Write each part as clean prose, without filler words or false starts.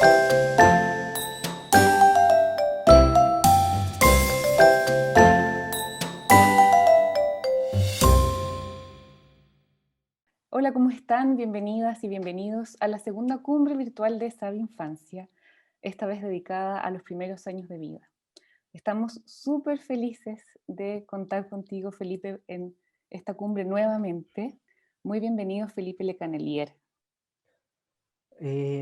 Hola, ¿cómo están? Bienvenidas y bienvenidos a la segunda cumbre virtual de Sabe Infancia, esta vez dedicada a los primeros años de vida. Estamos súper felices de contar contigo, Felipe, en esta cumbre nuevamente. Muy bienvenido, Felipe Lecanelier.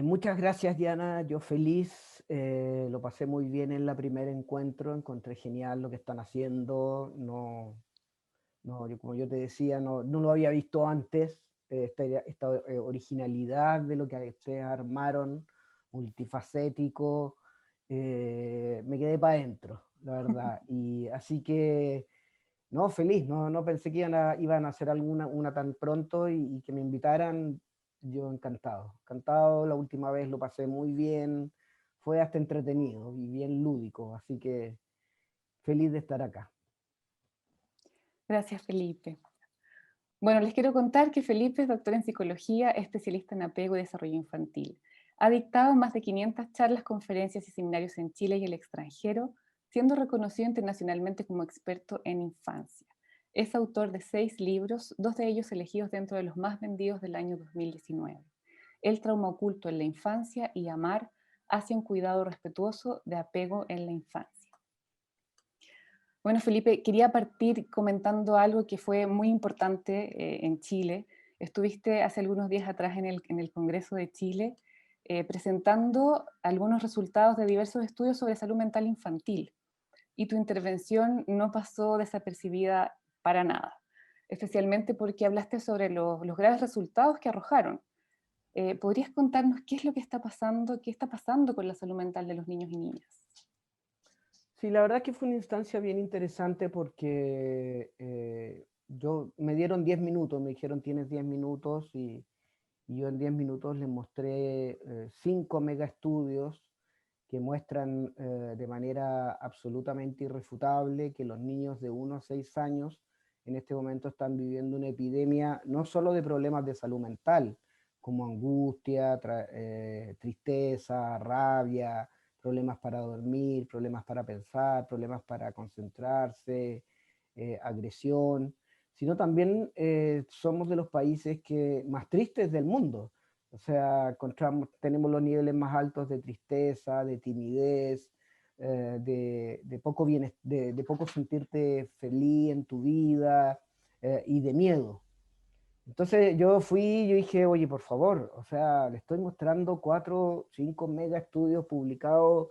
Muchas gracias, Diana. Yo feliz, lo pasé muy bien en la primer encuentro, encontré genial lo que están haciendo. Como yo te decía, no lo había visto antes, esta originalidad de lo que ustedes armaron, multifacético, me quedé para adentro, la verdad. Y así que, no, feliz, no pensé que iban a hacer una tan pronto y que me invitaran. Yo encantado, encantado. La última vez lo pasé muy bien, fue hasta entretenido y bien lúdico, así que feliz de estar acá. Gracias, Felipe. Bueno, les quiero contar que Felipe es doctor en psicología, especialista en apego y desarrollo infantil. Ha dictado más de 500 charlas, conferencias y seminarios en Chile y el extranjero, siendo reconocido internacionalmente como experto en infancia. Es autor de 6 libros, 2 de ellos elegidos dentro de los más vendidos del año 2019. El trauma oculto en la infancia y Amar hacia un cuidado respetuoso de apego en la infancia. Bueno, Felipe, quería partir comentando algo que fue muy importante en Chile. Estuviste hace algunos días atrás en el Congreso de Chile presentando algunos resultados de diversos estudios sobre salud mental infantil y tu intervención no pasó desapercibida para nada, especialmente porque hablaste sobre los graves resultados que arrojaron. ¿Podrías contarnos qué es lo que está pasando, qué está pasando con la salud mental de los niños y niñas? Sí, la verdad que fue una instancia bien interesante porque me dieron 10 minutos, me dijeron tienes 10 minutos y yo en 10 minutos les mostré 5 mega estudios que muestran de manera absolutamente irrefutable que los niños de 1 a 6 años en este momento están viviendo una epidemia no solo de problemas de salud mental, como angustia, tristeza, rabia, problemas para dormir, problemas para pensar, problemas para concentrarse, agresión, sino también somos de los países más tristes del mundo. O sea, tenemos los niveles más altos de tristeza, de timidez, de poco sentirte feliz en tu vida y de miedo. Entonces yo dije, oye, por favor, o sea, le estoy mostrando 4, 5 mega estudios publicados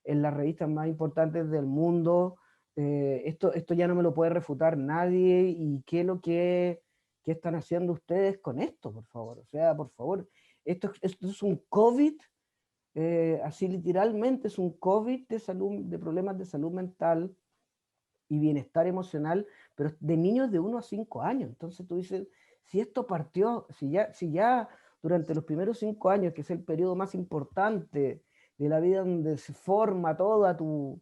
en las revistas más importantes del mundo. Esto ya no me lo puede refutar nadie. ¿Y qué están haciendo ustedes con esto, por favor? O sea, por favor, esto es un COVID, así literalmente es un COVID de salud, de problemas de salud mental y bienestar emocional, pero de niños de 1 a 5 años. Entonces tú dices, si esto partió, si ya durante los primeros 5 años, que es el periodo más importante de la vida donde se forma todo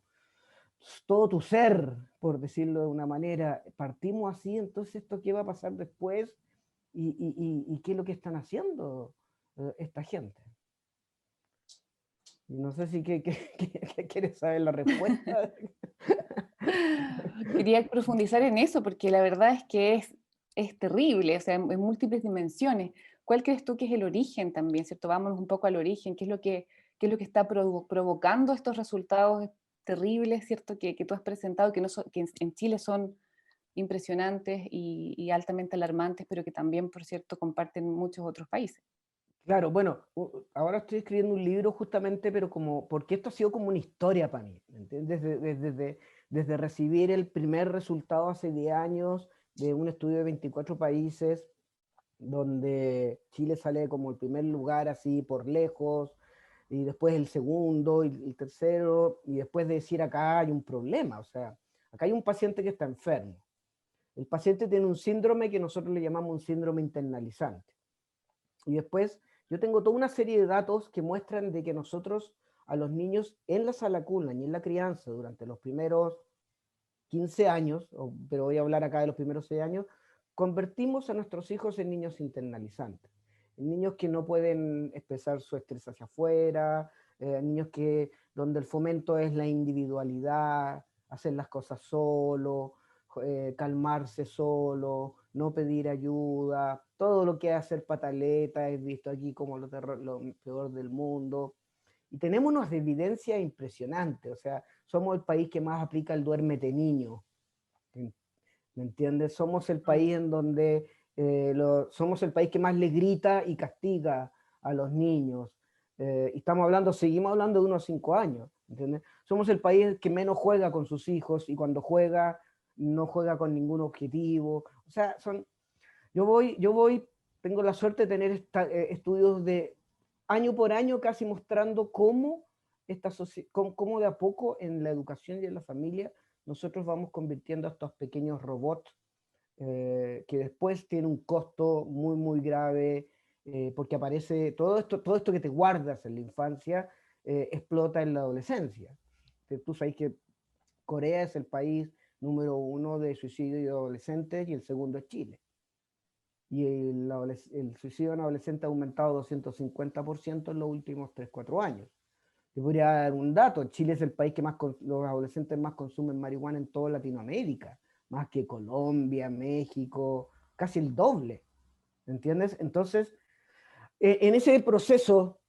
tu ser, por decirlo de una manera, partimos así, entonces ¿esto qué va a pasar después? ¿Y qué es lo que están haciendo esta gente? No sé si que quieres saber la respuesta. Quería profundizar en eso porque la verdad es que es terrible, o sea, en múltiples dimensiones. ¿Cuál crees tú que es el origen también, cierto? Vámonos un poco al origen, qué es lo que está provocando estos resultados terribles, cierto? Que tú has presentado, que en Chile son impresionantes y altamente alarmantes, pero que también, por cierto, comparten muchos otros países. Claro, bueno, ahora estoy escribiendo un libro justamente, pero porque esto ha sido como una historia para mí, ¿me entiendes? Desde recibir el primer resultado hace 10 años de un estudio de 24 países, donde Chile sale como el primer lugar así por lejos, y después el segundo y el tercero, y después de decir acá hay un problema, o sea, acá hay un paciente que está enfermo. El paciente tiene un síndrome que nosotros le llamamos un síndrome internalizante. Y después yo tengo toda una serie de datos que muestran de que nosotros a los niños en la sala cuna y en la crianza durante los primeros 15 años, pero voy a hablar acá de los primeros 6 años, convertimos a nuestros hijos en niños internalizantes, en niños que no pueden expresar su estrés hacia afuera, niños donde el fomento es la individualidad, hacer las cosas solo, calmarse solo, no pedir ayuda, todo lo que es hacer pataleta es visto aquí como lo peor del mundo. Y tenemos unas evidencias impresionantes, o sea, somos el país que más aplica el duérmete niño, ¿me entiendes? Somos el país en donde somos el país que más le grita y castiga a los niños. Y seguimos hablando de unos 5 años, ¿entiendes? Somos el país que menos juega con sus hijos y cuando juega, no juega con ningún objetivo. O sea, tengo la suerte de tener estudios de año por año casi mostrando cómo de a poco en la educación y en la familia nosotros vamos convirtiendo a estos pequeños robots que después tiene un costo muy, muy grave, porque aparece todo esto que te guardas en la infancia, explota en la adolescencia. Tú sabes que Corea es el país número 1 de suicidio de adolescentes y el segundo es Chile. Y el suicidio en adolescente ha aumentado 250% en los últimos 3-4 años. Te podría dar un dato, Chile es el país que los adolescentes más consumen marihuana en toda Latinoamérica, más que Colombia, México, casi el doble, ¿entiendes? Entonces, en ese proceso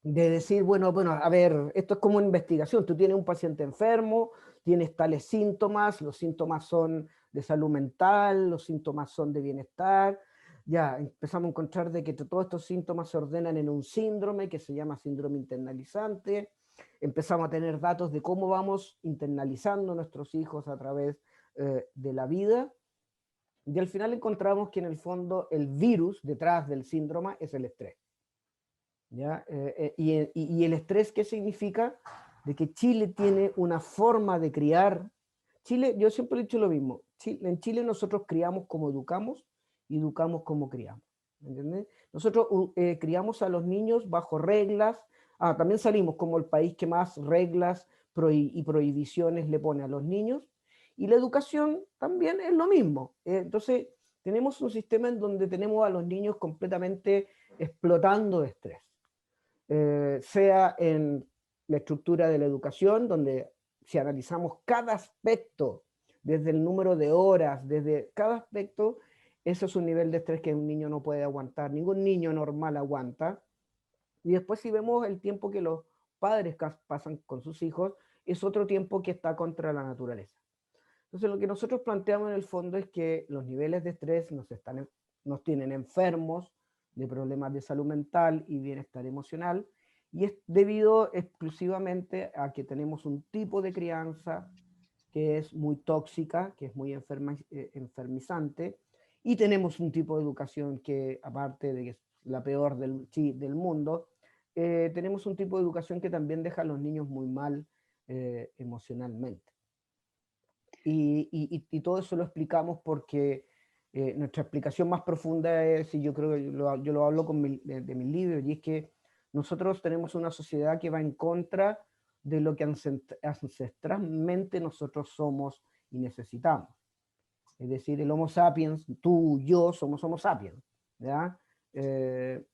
de decir, bueno, a ver, esto es como una investigación, tú tienes un paciente enfermo, tienes tales síntomas, los síntomas son de salud mental, los síntomas son de bienestar, ya empezamos a encontrar de que todos estos síntomas se ordenan en un síndrome que se llama síndrome internalizante, empezamos a tener datos de cómo vamos internalizando a nuestros hijos a través de la vida, y al final encontramos que en el fondo el virus detrás del síndrome es el estrés. ¿Ya? Y el estrés, ¿qué significa? De que Chile tiene una forma de criar. Chile, yo siempre he dicho lo mismo, en Chile nosotros criamos como educamos y educamos como criamos. ¿Entiendes? Nosotros criamos a los niños bajo reglas. También salimos como el país que más reglas y prohibiciones le pone a los niños. Y la educación también es lo mismo. Entonces, tenemos un sistema en donde tenemos a los niños completamente explotando de estrés. Sea en la estructura de la educación, donde si analizamos cada aspecto, desde el número de horas, desde cada aspecto, eso es un nivel de estrés que un niño no puede aguantar, ningún niño normal aguanta. Y después si vemos el tiempo que los padres pasan con sus hijos, es otro tiempo que está contra la naturaleza. Entonces lo que nosotros planteamos en el fondo es que los niveles de estrés nos tienen enfermos de problemas de salud mental y bienestar emocional, y es debido exclusivamente a que tenemos un tipo de crianza que es muy tóxica, que es muy enfermizante, y tenemos un tipo de educación que, aparte de que es la peor del mundo, tenemos un tipo de educación que también deja a los niños muy mal emocionalmente. Y todo eso lo explicamos porque nuestra explicación más profunda es, y yo creo que yo lo hablo de mis libros, y es que nosotros tenemos una sociedad que va en contra de lo que ancestralmente nosotros somos y necesitamos. Es decir, el Homo sapiens, tú, yo, somos Homo sapiens, ¿ya?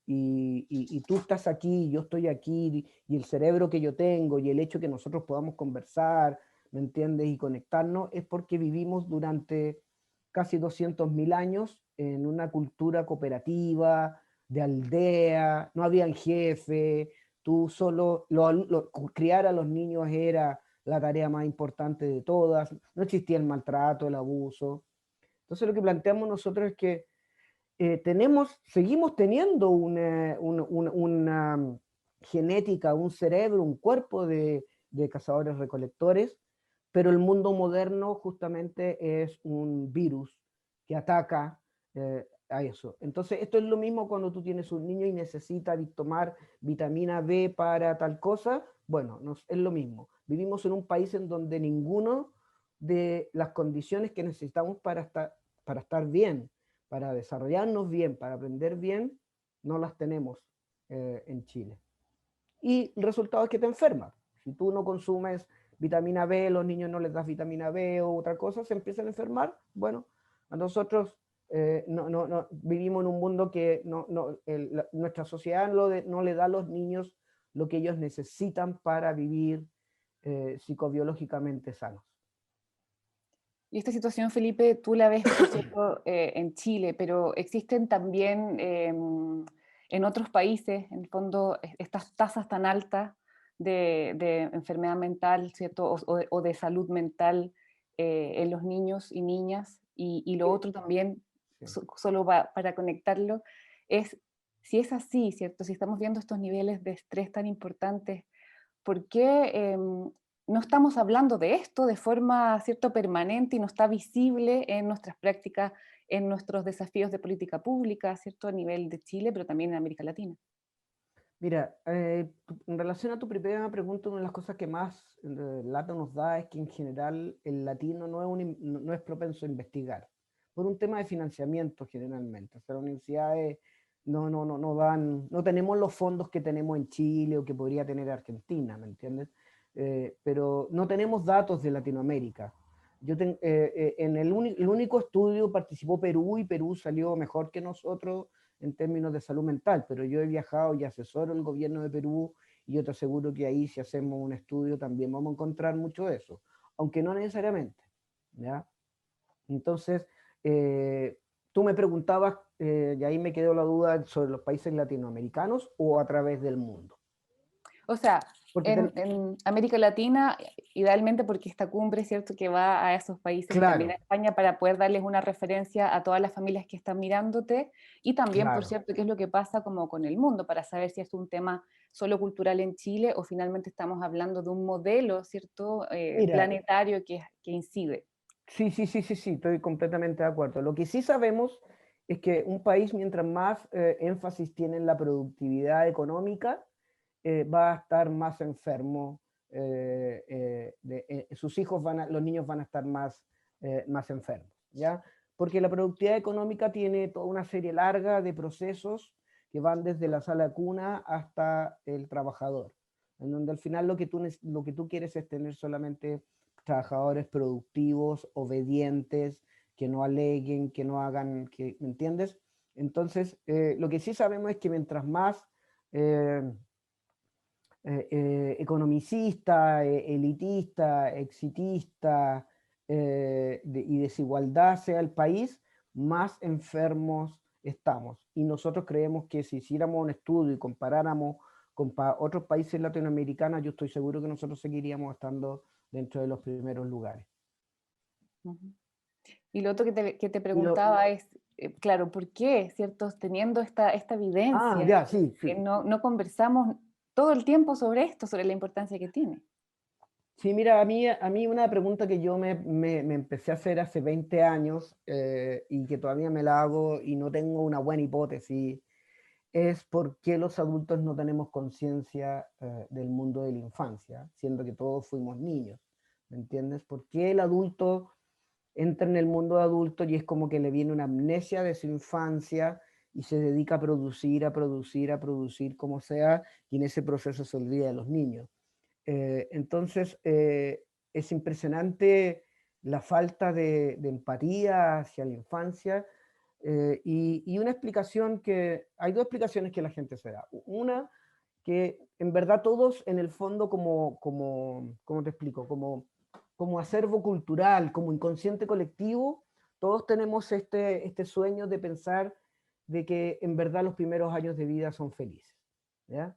Y tú estás aquí, yo estoy aquí, y el cerebro que yo tengo, y el hecho que nosotros podamos conversar, ¿me entiendes? Y conectarnos, es porque vivimos durante casi 200.000 años en una cultura cooperativa, de aldea, no habían jefe, tú solo, criar a los niños era la tarea más importante de todas, no existía el maltrato, el abuso. Entonces lo que planteamos nosotros es que seguimos teniendo una genética, un cerebro, un cuerpo de cazadores-recolectores, pero el mundo moderno justamente es un virus que ataca a eso. Entonces, esto es lo mismo cuando tú tienes un niño y necesita tomar vitamina B para tal cosa. Bueno, es lo mismo. Vivimos en un país en donde ninguno de las condiciones que necesitamos para estar bien, para desarrollarnos bien, para aprender bien, no las tenemos en Chile. Y el resultado es que te enfermas. Si tú no consumes vitamina B, los niños no les das vitamina B o otra cosa, se empiezan a enfermar. Bueno, a nosotros vivimos en un mundo que nuestra sociedad no le da a los niños lo que ellos necesitan para vivir psicobiológicamente sanos. Y esta situación, Felipe, tú la ves, por cierto, en Chile, pero existen también en otros países, en el fondo, estas tasas tan altas de enfermedad mental, ¿cierto? O de salud mental en los niños y niñas. Y lo otro también, Sí. solo para conectarlo, es si es así, ¿cierto? Si estamos viendo estos niveles de estrés tan importantes, ¿por qué no estamos hablando de esto de forma, cierto, permanente y no está visible en nuestras prácticas, en nuestros desafíos de política pública, cierto, a nivel de Chile, pero también en América Latina? Mira, en relación a tu primera pregunta, una de las cosas que más lata nos da es que en general el latino no es propenso a investigar, por un tema de financiamiento generalmente. O sea, las universidades no tenemos los fondos que tenemos en Chile o que podría tener Argentina, ¿me entiendes? Pero no tenemos datos de Latinoamérica. En el único estudio participó Perú y Perú salió mejor que nosotros en términos de salud mental, pero yo he viajado y asesoro el gobierno de Perú y yo te aseguro que ahí si hacemos un estudio también vamos a encontrar mucho de eso, aunque no necesariamente, ¿ya? Entonces, tú me preguntabas, y ahí me quedó la duda sobre los países latinoamericanos o a través del mundo. O sea, Porque en América Latina, idealmente porque esta cumbre, ¿cierto?, que va a esos países y también a claro, España para poder darles una referencia a todas las familias que están mirándote y también, por claro. cierto, qué es lo que pasa como con el mundo, para saber si es un tema solo cultural en Chile o finalmente estamos hablando de un modelo, ¿cierto?, Mira, planetario que incide. sí, estoy completamente de acuerdo. Lo que sí sabemos es que un país, mientras más énfasis tiene en la productividad económica, va a estar más enfermo, sus hijos los niños van a estar más enfermos, ¿ya? Porque la productividad económica tiene toda una serie larga de procesos que van desde la sala de cuna hasta el trabajador, en donde al final lo que tú quieres es tener solamente trabajadores productivos, obedientes, que no aleguen, que no hagan, ¿me entiendes? Entonces, lo que sí sabemos es que mientras más eh, economicista, elitista, exitista y desigualdad sea el país, más enfermos estamos. Y nosotros creemos que si hiciéramos un estudio y comparáramos con otros países latinoamericanos, yo estoy seguro que nosotros seguiríamos estando dentro de los primeros lugares. Ujú. Y lo otro que te Y preguntaba es, claro, ¿por qué, cierto? Teniendo esta evidencia, ya, sí, sí. no conversamos todo el tiempo sobre esto, sobre la importancia que tiene. Sí, mira, a mí una pregunta que yo me empecé a hacer hace 20 años y que todavía me la hago y no tengo una buena hipótesis es por qué los adultos no tenemos conciencia del mundo de la infancia, siendo que todos fuimos niños, ¿me entiendes? ¿Por qué el adulto entra en el mundo de adulto y es como que le viene una amnesia de su infancia y se dedica a producir, a producir, a producir como sea, y en ese proceso se olvida de los niños? Entonces, es impresionante la falta de empatía hacia la infancia y una explicación hay dos explicaciones que la gente se da. Una, que en verdad todos en el fondo ¿cómo te explico? Como acervo cultural, como inconsciente colectivo, todos tenemos este sueño de pensar de que en verdad los primeros años de vida son felices, ¿ya?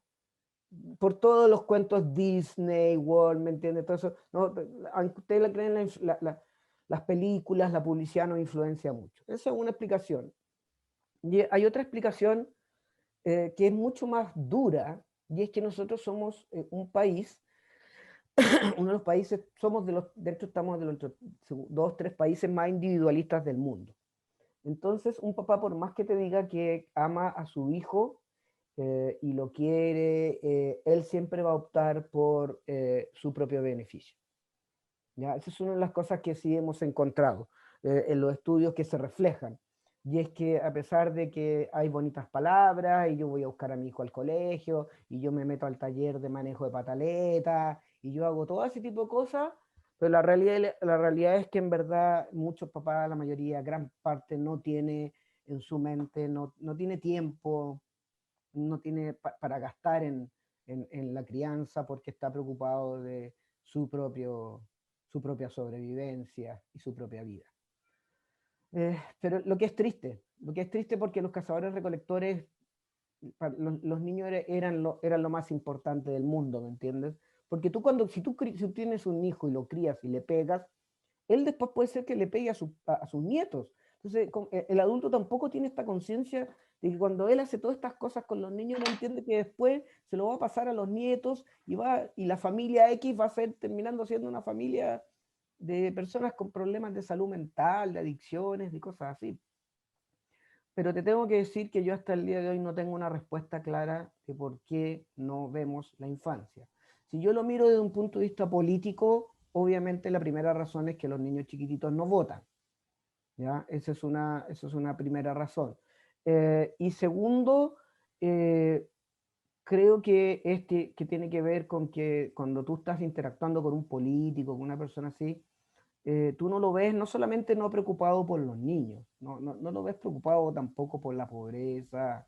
Por todos los cuentos Disney, World, ¿me entiendes? Todo eso, ¿no? Aunque ustedes la creen, las películas, la publicidad nos influencia mucho. Esa es una explicación. Y hay otra explicación que es mucho más dura, y es que nosotros somos un país, uno de los países, de hecho estamos de los dos, tres países más individualistas del mundo. Entonces, un papá, por más que te diga que ama a su hijo, y lo quiere, él siempre va a optar por su propio beneficio. ¿Ya? Esa es una de las cosas que sí hemos encontrado en los estudios que se reflejan. Y es que a pesar de que hay bonitas palabras, y yo voy a buscar a mi hijo al colegio, y yo me meto al taller de manejo de pataleta, y yo hago todo ese tipo de cosas, pero la realidad es que en verdad muchos papás, la mayoría, gran parte, no tiene en su mente, no tiene tiempo, no tiene para gastar en la crianza porque está preocupado de su propia sobrevivencia y su propia vida. Pero lo que es triste porque los cazadores recolectores, los niños eran lo más importante del mundo, ¿me entiendes? Porque si tú tienes un hijo y lo crías y le pegas, él después puede ser que le pegue a sus nietos. Entonces, el adulto tampoco tiene esta conciencia de que cuando él hace todas estas cosas con los niños, no entiende que después se lo va a pasar a los nietos y la familia X va a ser terminando siendo una familia de personas con problemas de salud mental, de adicciones, de cosas así. Pero te tengo que decir que yo hasta el día de hoy no tengo una respuesta clara de por qué no vemos la infancia. Si yo lo miro desde un punto de vista político, obviamente la primera razón es que los niños chiquititos no votan. ¿Ya? Esa es una primera razón. Y segundo, creo que tiene que ver con que cuando tú estás interactuando con un político, con una persona así, tú no lo ves no solamente no preocupado por los niños, no lo ves preocupado tampoco por la pobreza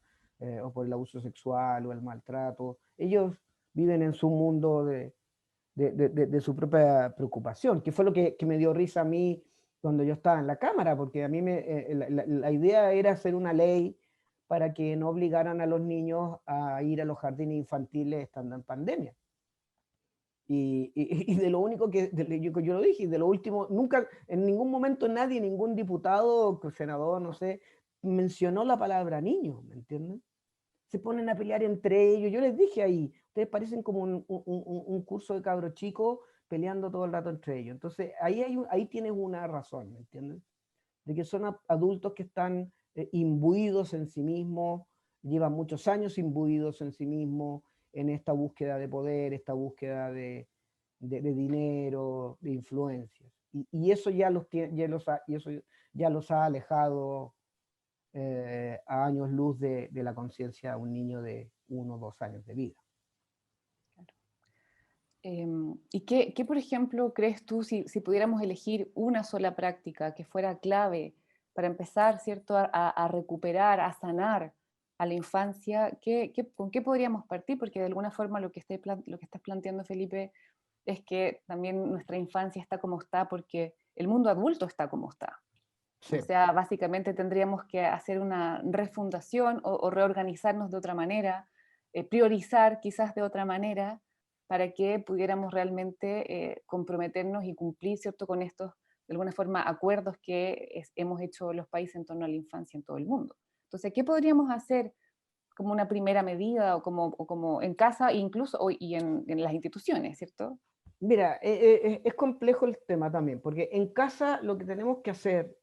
o por el abuso sexual o el maltrato. Ellos viven en su mundo de su propia preocupación, que fue lo que me dio risa a mí cuando yo estaba en la Cámara, porque a mí la idea era hacer una ley para que no obligaran a los niños a ir a los jardines infantiles estando en pandemia. Y de lo único yo lo dije, de lo último, nunca, en ningún momento nadie, ningún diputado, senador, no sé, mencionó la palabra niño, ¿me entienden? Se ponen a pelear entre ellos. Yo les dije ahí, ustedes parecen como un curso de cabros chicos peleando todo el rato entre ellos. Entonces, ahí tienes una razón, ¿me entiendes? De que son adultos que están imbuidos en sí mismos, llevan muchos años imbuidos en sí mismos, en esta búsqueda de poder, esta búsqueda de dinero, de influencias. Y eso ya los ha alejado a años luz de la conciencia de un niño de 1 o 2 años de vida. ¿Y qué, por ejemplo, crees tú si pudiéramos elegir una sola práctica que fuera clave para empezar, ¿cierto?, a recuperar, a sanar a la infancia? ¿Con qué podríamos partir? Porque de alguna forma lo que estás planteando, Felipe, es que también nuestra infancia está como está porque el mundo adulto está como está. Sí. O sea, básicamente tendríamos que hacer una refundación o reorganizarnos de otra manera, priorizar quizás de otra manera, para que pudiéramos realmente comprometernos y cumplir, ¿cierto?, con estos, de alguna forma, acuerdos que hemos hecho los países en torno a la infancia en todo el mundo. Entonces, ¿qué podríamos hacer como una primera medida o como en casa incluso y en las instituciones, ¿cierto? Mira, es complejo el tema también, porque en casa lo que tenemos que hacer,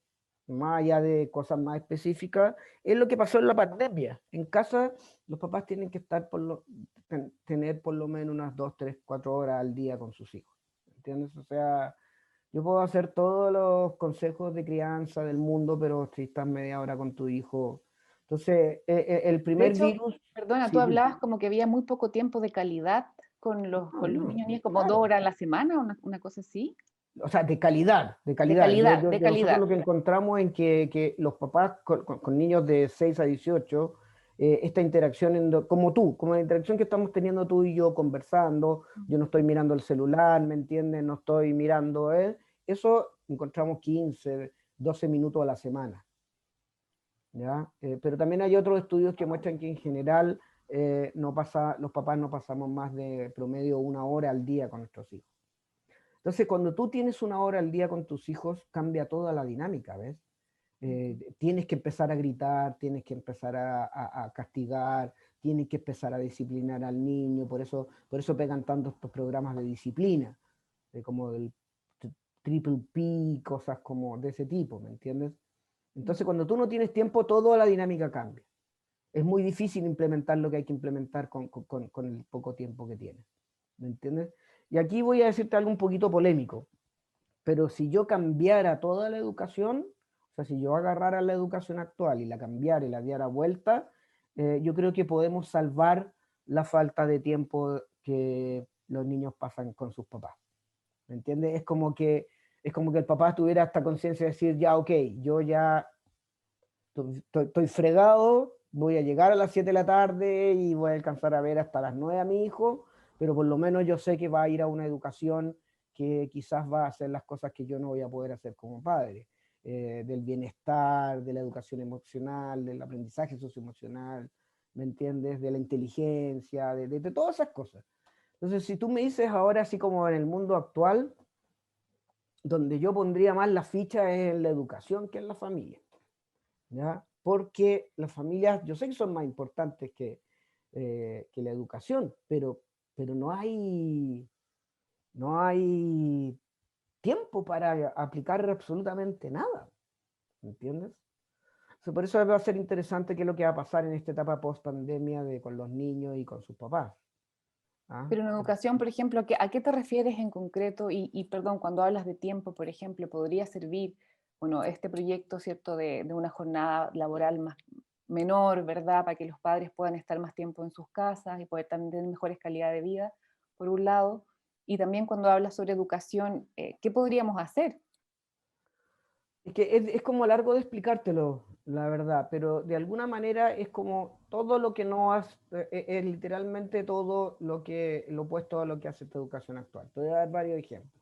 más allá de cosas más específicas, es lo que pasó en la pandemia. En casa los papás tienen que tener por lo menos unas 2, 3, 4 horas al día con sus hijos. ¿Entiendes? O sea, yo puedo hacer todos los consejos de crianza del mundo, pero si estás media hora con tu hijo. Entonces, el De primer hecho, virus... perdona, tú Sí, dime. hablabas como que había muy poco tiempo de calidad con No, los no, niños, niñas, como dos claro. horas a la semana, una cosa así. O sea, de calidad, de De calidad. calidad, de Nosotros lo calidad. que encontramos en que los papás con niños de 6 a 18, esta interacción, como tú, como la interacción que estamos teniendo tú y yo conversando, yo no estoy mirando el celular, ¿me entiendes? No estoy mirando, eso encontramos 15, 12 minutos a la semana. ¿Ya? Pero también hay otros estudios que muestran que en general los papás no pasamos más de promedio 1 hora al día con nuestros hijos. Entonces, cuando tú tienes 1 hora al día con tus hijos, cambia toda la dinámica, ¿ves? Tienes que empezar a gritar, tienes que empezar a castigar, tienes que empezar a disciplinar al niño, por eso pegan tanto estos programas de disciplina, como el triple P, cosas como de ese tipo, ¿me entiendes? Entonces, cuando tú no tienes tiempo, toda la dinámica cambia. Es muy difícil implementar lo que hay que implementar con el poco tiempo que tienes, ¿me entiendes? Y aquí voy a decirte algo un poquito polémico, pero si yo cambiara toda la educación, o sea, si yo agarrara la educación actual y la cambiara y la diera vuelta, yo creo que podemos salvar la falta de tiempo que los niños pasan con sus papás. ¿Me entiendes? Es como que el papá tuviera esta conciencia de decir, ya, ok, yo ya estoy fregado voy a llegar a las 7 de la tarde y voy a alcanzar a ver hasta las 9 a mi hijo, pero por lo menos yo sé que va a ir a una educación que quizás va a hacer las cosas que yo no voy a poder hacer como padre, del bienestar, de la educación emocional, del aprendizaje socioemocional, ¿me entiendes? De la inteligencia, de todas esas cosas. Entonces, si tú me dices ahora, así como en el mundo actual, donde yo pondría más la ficha es en la educación que en la familia, ¿ya? Porque las familias, yo sé que son más importantes que la educación, pero no hay tiempo para aplicar absolutamente nada, ¿entiendes? Por eso va a ser interesante qué es lo que va a pasar en esta etapa post pandemia con los niños y con sus papás. ¿Ah? Pero en educación, por ejemplo, ¿a qué te refieres en concreto? Perdón, cuando hablas de tiempo, por ejemplo, ¿podría servir, bueno, este proyecto, ¿cierto?, de una jornada laboral más menor, ¿verdad?, para que los padres puedan estar más tiempo en sus casas y poder también tener mejores calidad de vida, por un lado. Y también cuando hablas sobre educación, ¿qué podríamos hacer? Es que es como largo de explicártelo, la verdad, pero de alguna manera es como todo lo que no has, es literalmente todo lo opuesto a lo que hace esta educación actual. Te voy a dar varios ejemplos.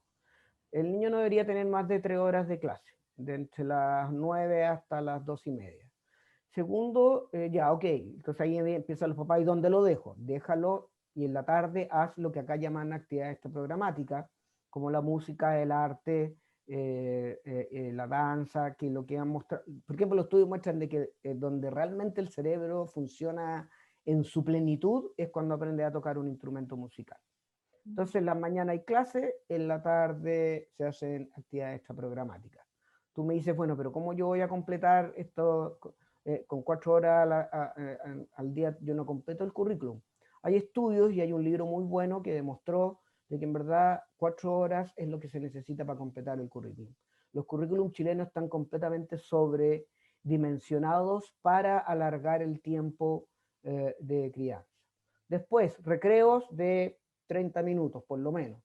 El niño no debería tener más de 3 horas de clase, de entre las 9 hasta las 2:30. Segundo, ya, ok, entonces ahí empiezan los papás, ¿y dónde lo dejo? Déjalo y en la tarde haz lo que acá llaman actividades programáticas, como la música, el arte, la danza, que lo que han mostrado, por ejemplo, los estudios muestran de que donde realmente el cerebro funciona en su plenitud es cuando aprende a tocar un instrumento musical. Entonces, en la mañana hay clase, en la tarde se hacen actividades extraprogramáticas. Tú me dices, bueno, pero ¿cómo yo voy a completar esto con 4 horas al día? Yo no completo el currículum. Hay estudios y hay un libro muy bueno que demostró de que en verdad 4 horas es lo que se necesita para completar el currículum. Los currículums chilenos están completamente sobredimensionados para alargar el tiempo de crianza. Después, recreos de 30 minutos, por lo menos.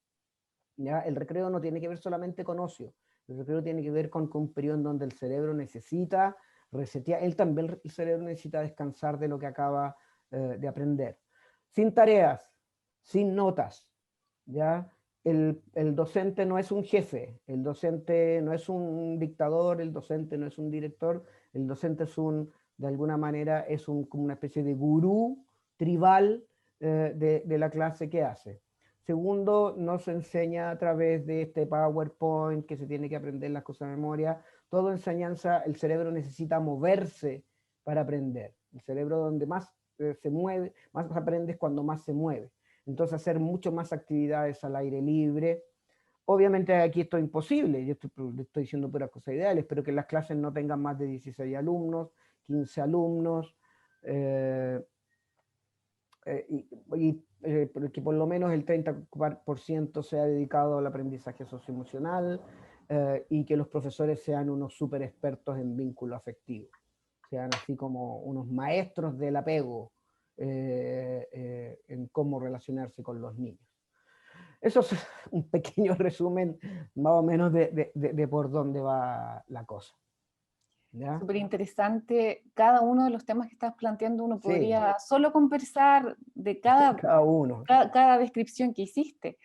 ¿Ya? El recreo no tiene que ver solamente con ocio, el recreo tiene que ver con un periodo en donde el cerebro necesita resetear, él también, el cerebro necesita descansar de lo que acaba de aprender. Sin tareas, sin notas, ¿ya? El docente no es un jefe, el docente no es un dictador, el docente no es un director, el docente es de alguna manera, es como una especie de gurú tribal de la clase que hace. Segundo, no se enseña a través de este PowerPoint que se tiene que aprender las cosas de memoria. Toda enseñanza, el cerebro necesita moverse para aprender. El cerebro donde más se mueve, más aprende es cuando más se mueve. Entonces hacer mucho más actividades al aire libre. Obviamente aquí esto es imposible, yo estoy diciendo puras cosas ideales, pero que las clases no tengan más de 16 alumnos, 15 alumnos, que por lo menos el 30% sea dedicado al aprendizaje socioemocional y que los profesores sean unos súper expertos en vínculo afectivo, sean así como unos maestros del apego en cómo relacionarse con los niños. Eso es un pequeño resumen más o menos de por dónde va la cosa. ¿Ya? Súper interesante. Cada uno de los temas que estás planteando, uno Sí, podría solo conversar de cada, cada uno. cada, cada descripción que hiciste.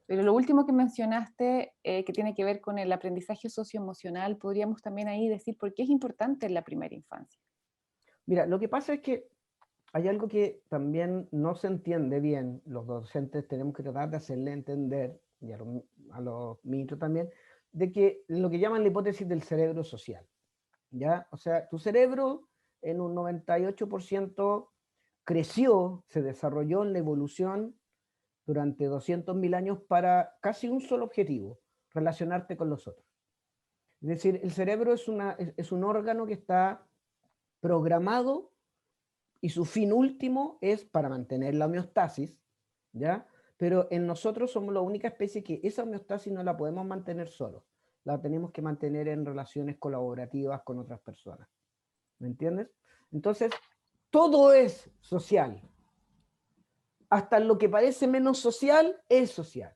Pero lo último que mencionaste, que tiene que ver con el aprendizaje socioemocional, podríamos también ahí decir por qué es importante en la primera infancia. Mira, lo que pasa es que hay algo que también no se entiende bien, los docentes tenemos que tratar de hacerle entender, y a los ministros también, de que lo que llaman la hipótesis del cerebro social, ¿ya? O sea, tu cerebro en un 98% creció, se desarrolló en la evolución durante 200.000 años para casi un solo objetivo, relacionarte con los otros. Es decir, el cerebro es un órgano que está programado y su fin último es para mantener la homeostasis, ¿ya? Pero en nosotros somos la única especie que esa homeostasis no la podemos mantener solos, la tenemos que mantener en relaciones colaborativas con otras personas, ¿me entiendes? Entonces, todo es social, hasta lo que parece menos social es social.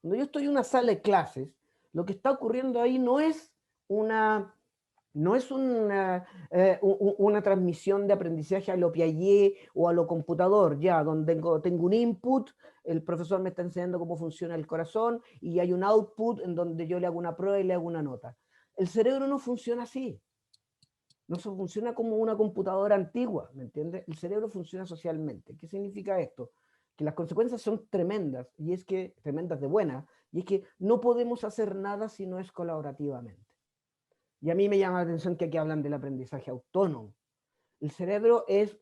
Cuando yo estoy en una sala de clases, lo que está ocurriendo ahí no es una No es una transmisión de aprendizaje a lo Piaget o a lo computador, ya, donde tengo un input, el profesor me está enseñando cómo funciona el corazón y hay un output en donde yo le hago una prueba y le hago una nota. El cerebro no funciona así. No funciona como una computadora antigua, ¿me entiendes? El cerebro funciona socialmente. ¿Qué significa esto? Que las consecuencias son tremendas, y es que, tremendas de buena, y es que no podemos hacer nada si no es colaborativamente. Y a mí me llama la atención que aquí hablan del aprendizaje autónomo. El cerebro es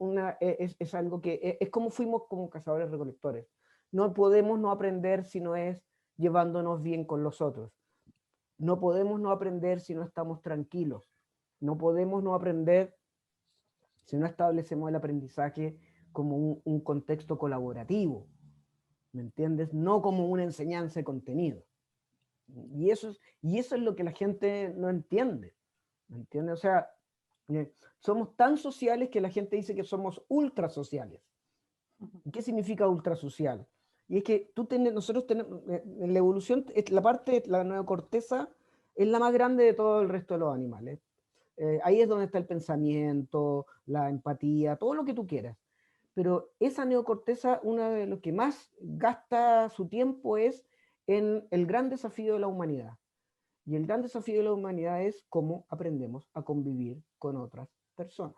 algo que es como fuimos como cazadores recolectores. No podemos no aprender si no es llevándonos bien con los otros. No podemos no aprender si no estamos tranquilos. No podemos no aprender si no establecemos el aprendizaje como un contexto colaborativo. ¿Me entiendes? No como una enseñanza de contenido. Y eso es lo que la gente no entiende. ¿Me entiendes? O sea, somos tan sociales que la gente dice que somos ultra sociales. ¿Qué significa ultra social? Y es que nosotros tenemos, en la evolución, la parte, la neocorteza, es la más grande de todo el resto de los animales. Ahí es donde está el pensamiento, la empatía, todo lo que tú quieras. Pero esa neocorteza, una de lo que más gasta su tiempo es en el gran desafío de la humanidad. Y el gran desafío de la humanidad es cómo aprendemos a convivir con otras personas.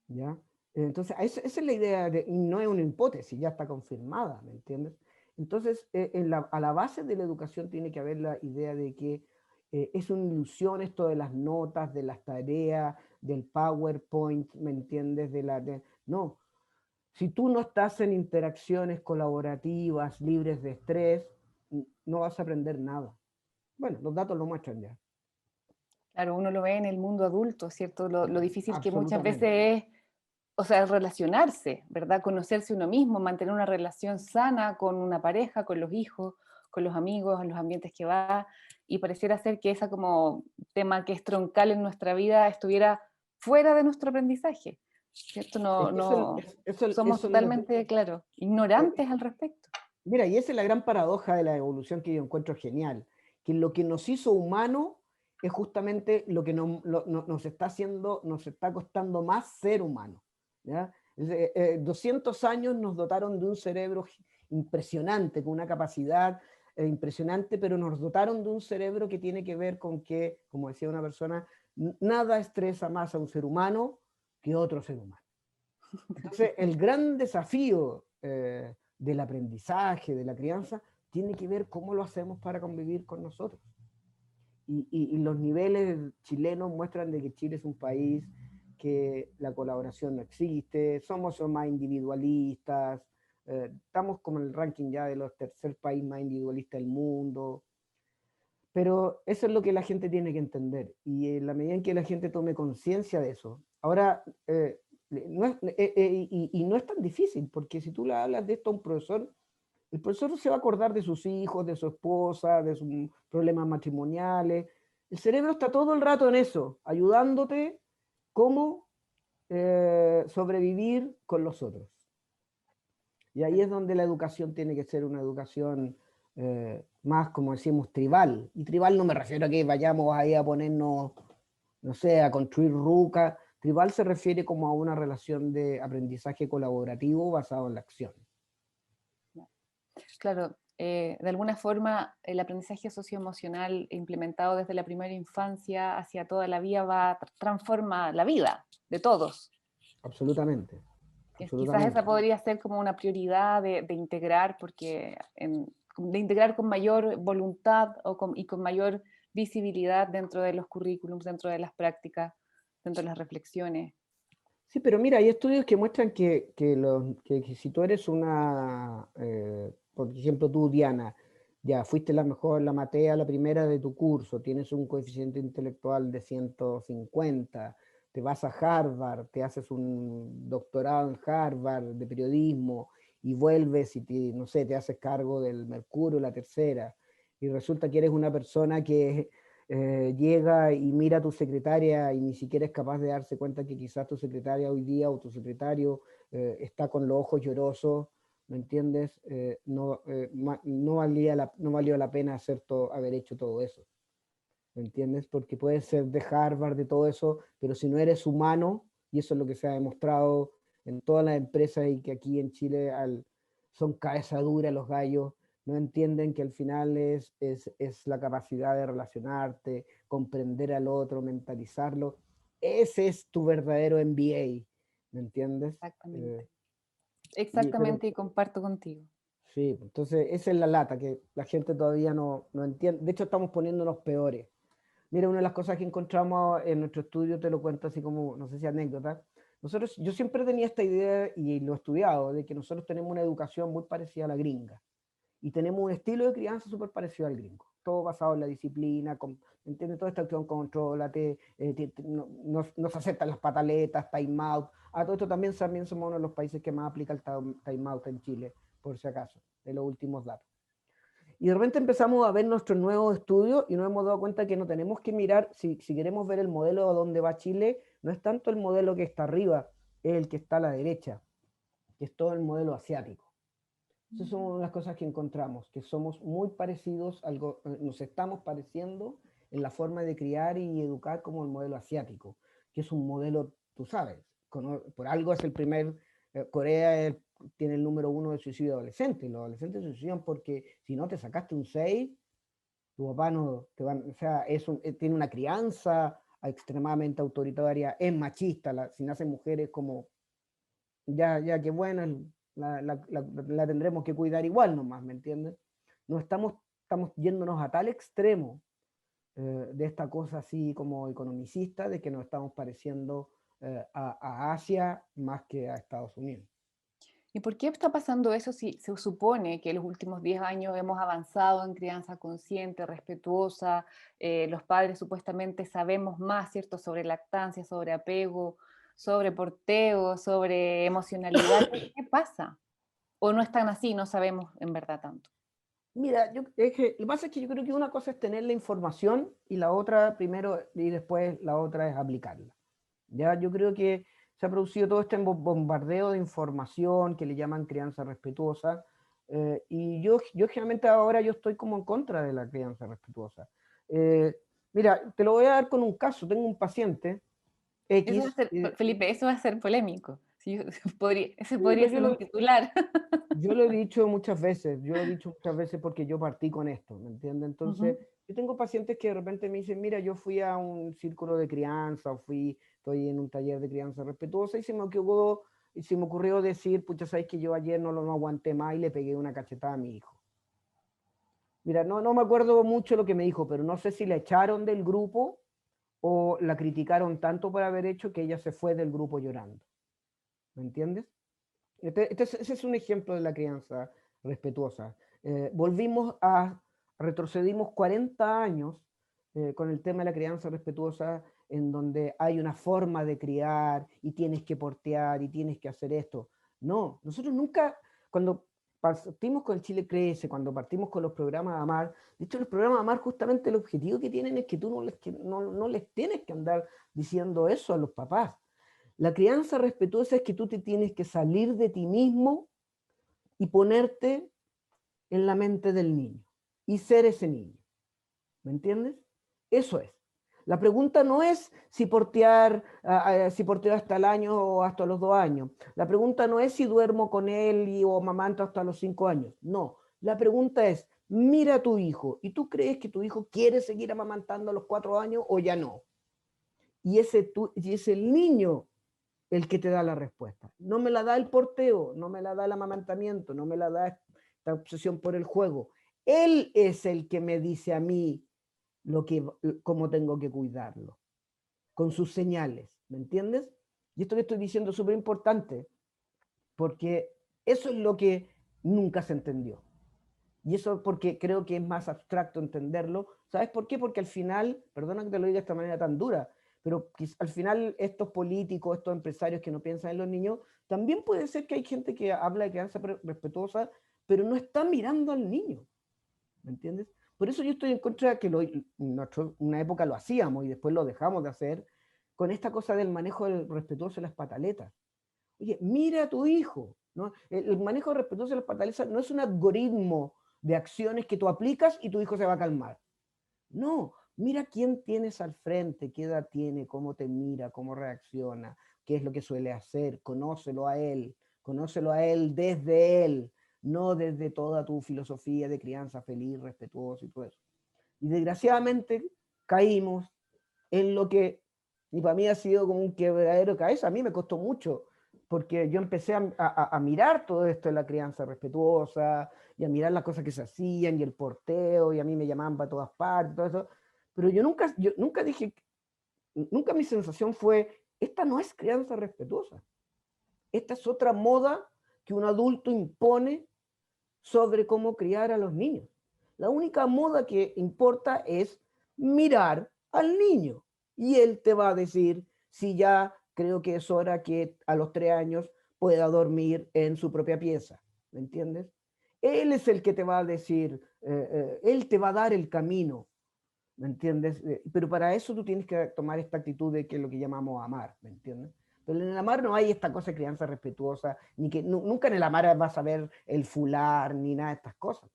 ¿Ya? Entonces, esa es la idea, y no es una hipótesis, ya está confirmada, ¿me entiendes? Entonces, a la base de la educación tiene que haber la idea de que es una ilusión esto de las notas, de las tareas, del PowerPoint, ¿me entiendes? No, si tú no estás en interacciones colaborativas, libres de estrés, no vas a aprender nada. Bueno, los datos lo muestran ya. Claro, uno lo ve en el mundo adulto, ¿cierto? Lo difícil que muchas veces Absolutamente. es, o sea, relacionarse, ¿verdad? Conocerse uno mismo, mantener una relación sana con una pareja, con los hijos, con los amigos, en los ambientes que va, y pareciera ser que ese como tema que es troncal en nuestra vida estuviera fuera de nuestro aprendizaje, ¿cierto? Es No, que eso, no, somos eso es lo totalmente, claro, que, ignorantes al respecto. mira, y esa es la gran paradoja de la evolución que yo encuentro genial, que lo que nos hizo humano es justamente lo que nos está haciendo, nos está costando más ser humano. ¿Ya? 200 años nos dotaron de un cerebro impresionante, con una capacidad impresionante, pero nos dotaron de un cerebro que tiene que ver con que, como decía una persona, nada estresa más a un ser humano que otro ser humano. Entonces, el gran desafío del aprendizaje, de la crianza, tiene que ver cómo lo hacemos para convivir con nosotros. Y los niveles chilenos muestran de que Chile es un país que la colaboración no existe, somos más individualistas, estamos como en el ranking ya de los tercer país más individualista del mundo, pero eso es lo que la gente tiene que entender. Y en la medida en que la gente tome conciencia de eso, ahora, y no es tan difícil, porque si tú le hablas de esto a un profesor, el profesor se va a acordar de sus hijos, de su esposa, de sus problemas matrimoniales. El cerebro está todo el rato en eso, ayudándote cómo sobrevivir con los otros. Y ahí es donde la educación tiene que ser una educación más, como decimos, tribal. Y tribal no me refiero a que vayamos ahí a ponernos, no sé, a construir rucas. Tribal se refiere como a una relación de aprendizaje colaborativo basado en la acción. Claro, de alguna forma el aprendizaje socioemocional implementado desde la primera infancia hacia toda la vida transforma la vida de todos. Absolutamente, Quizás esa absolutamente. podría ser como una prioridad de integrar, porque de integrar con mayor voluntad y con mayor visibilidad dentro de los currículums, dentro de las prácticas, dentro de las reflexiones. Sí, pero mira, hay estudios que muestran que si tú eres por ejemplo, tú, Diana, ya fuiste la mejor, la matea, la primera de tu curso, tienes un coeficiente intelectual de 150, te vas a Harvard, te haces un doctorado en Harvard de periodismo y vuelves y, no sé, te haces cargo del Mercurio, la tercera, y resulta que eres una persona que llega y mira a tu secretaria y ni siquiera es capaz de darse cuenta que quizás tu secretaria hoy día o tu secretario está con los ojos llorosos, ¿me entiendes? No, no valió la pena haber hecho todo eso. ¿me entiendes? Porque puedes ser de Harvard, de todo eso, pero si no eres humano, y eso es lo que se ha demostrado en todas las empresas y que aquí en Chile son cabeza dura los gallos, no entienden que al final es la capacidad de relacionarte, comprender al otro, mentalizarlo. Ese es tu verdadero MBA, ¿me entiendes? Exactamente. Pero Exactamente, y comparto contigo. sí, entonces esa es la lata, que la gente todavía no entiende. De hecho, estamos poniéndonos peores. Mira, una de las cosas que encontramos en nuestro estudio, te lo cuento así como, no sé si anécdota. Yo siempre tenía esta idea, y lo he estudiado, de que nosotros tenemos una educación muy parecida a la gringa. Y tenemos un estilo de crianza súper parecido al gringo. Todo basado en la disciplina, ¿entiendes? Toda esta acción, contrólate, no se aceptan las pataletas, time out. Todo esto también somos uno de los países que más aplica el time out en Chile, por si acaso, de los últimos datos. Y de repente empezamos a ver nuestros nuevos estudios y nos hemos dado cuenta que no tenemos que mirar, si queremos ver el modelo a dónde va Chile, no es tanto el modelo que está arriba, es el que está a la derecha, que es todo el modelo asiático. Esas son una de las cosas que encontramos, que somos muy parecidos, nos estamos pareciendo en la forma de criar y educar como el modelo asiático, que es un modelo, tú sabes, por algo es el primer, Corea tiene el número 1 de suicidio adolescente. Los adolescentes se suicidan porque si no te sacaste un 6, tu papá no te van, o sea, tiene una crianza extremadamente autoritaria, es machista, si nacen mujeres como, ya que bueno, la tendremos que cuidar igual nomás, ¿me entiendes? No estamos yéndonos a tal extremo de esta cosa así como economicista, de que nos estamos pareciendo a Asia más que a Estados Unidos. ¿Y por qué está pasando eso si se supone que en los últimos 10 años hemos avanzado en crianza consciente, respetuosa? Los padres supuestamente sabemos más, ¿cierto?, sobre lactancia, sobre apego, sobre porteo, sobre emocionalidad. ¿Qué pasa? ¿O no es tan así, no sabemos en verdad tanto? Mira, lo que pasa es que yo creo que una cosa es tener la información y la otra primero y después la otra es aplicarla. Ya, yo creo que se ha producido todo este bombardeo de información que le llaman crianza respetuosa, y yo generalmente ahora yo estoy como en contra de la crianza respetuosa. Eh, Mira, te lo voy a dar con un caso. Tengo un paciente Eso va a X, ser, Felipe, eso va a ser polémico. Sí, ese sí, podría pero ser un titular. yo lo he dicho muchas veces, porque yo partí con esto, ¿me entiendes? Entonces, Ujú. yo tengo pacientes que de repente me dicen, mira, yo fui a un círculo de crianza, estoy en un taller de crianza respetuosa y se me ocurrió decir, pucha, sabes que yo ayer no aguanté más y le pegué una cachetada a mi hijo. Mira, no me acuerdo mucho lo que me dijo, pero no sé si la echaron del grupo o la criticaron tanto por haber hecho que ella se fue del grupo llorando, ¿me entiendes? Ese es un ejemplo de la crianza respetuosa. Retrocedimos 40 años con el tema de la crianza respetuosa, en donde hay una forma de criar y tienes que portear y tienes que hacer esto. No, nosotros nunca, cuando partimos con el Chile Crece, cuando partimos con los programas AMAR, de hecho los programas AMAR justamente el objetivo que tienen es que tú no les tienes que andar diciendo eso a los papás. La crianza respetuosa es que tú te tienes que salir de ti mismo y ponerte en la mente del niño y ser ese niño. ¿Me entiendes? Eso es. La pregunta no es si portear hasta el año o hasta los 2 años. La pregunta no es si duermo con él o amamanto hasta los 5 años. No. La pregunta es, mira a tu hijo y tú crees que tu hijo quiere seguir amamantando a los 4 años o ya no. Y es el niño el que te da la respuesta. No me la da el porteo, no me la da el amamantamiento, no me la da esta obsesión por el juego. Él es el que me dice a mí cómo tengo que cuidarlo, con sus señales, ¿me entiendes? Y esto que estoy diciendo es súper importante, porque eso es lo que nunca se entendió. Y eso porque creo que es más abstracto entenderlo. ¿Sabes por qué? Porque al final, perdona que te lo diga de esta manera tan dura, pero al final estos políticos, estos empresarios que no piensan en los niños, también puede ser que hay gente que habla de crianza respetuosa, pero no está mirando al niño. ¿Me entiendes? Por eso yo estoy en contra de que una época lo hacíamos y después lo dejamos de hacer, con esta cosa del manejo del respetuoso de las pataletas. Oye, mira a tu hijo, ¿no? El manejo respetuoso de las pataletas no es un algoritmo de acciones que tú aplicas y tu hijo se va a calmar. No, Mira quién tienes al frente, qué edad tiene, cómo te mira, cómo reacciona, qué es lo que suele hacer, conócelo a él desde él, no desde toda tu filosofía de crianza feliz, respetuosa y todo eso. Y desgraciadamente caímos en lo que y para mí ha sido como un quebradero de cabeza. A mí me costó mucho, porque yo empecé a mirar todo esto de la crianza respetuosa, y a mirar las cosas que se hacían, y el porteo, y a mí me llamaban para todas partes, todo eso. Pero yo nunca dije, nunca mi sensación fue, esta no es crianza respetuosa. Esta es otra moda que un adulto impone sobre cómo criar a los niños. La única moda que importa es mirar al niño y él te va a decir si ya creo que es hora que a los 3 años pueda dormir en su propia pieza, ¿me entiendes? Él es el que te va a decir, él te va a dar el camino, ¿me entiendes? Pero para eso tú tienes que tomar esta actitud de que es lo que llamamos amar, ¿me entiendes? Pero en el amar no hay esta cosa de crianza respetuosa, ni que nunca en el amar vas a ver el fular, ni nada de estas cosas.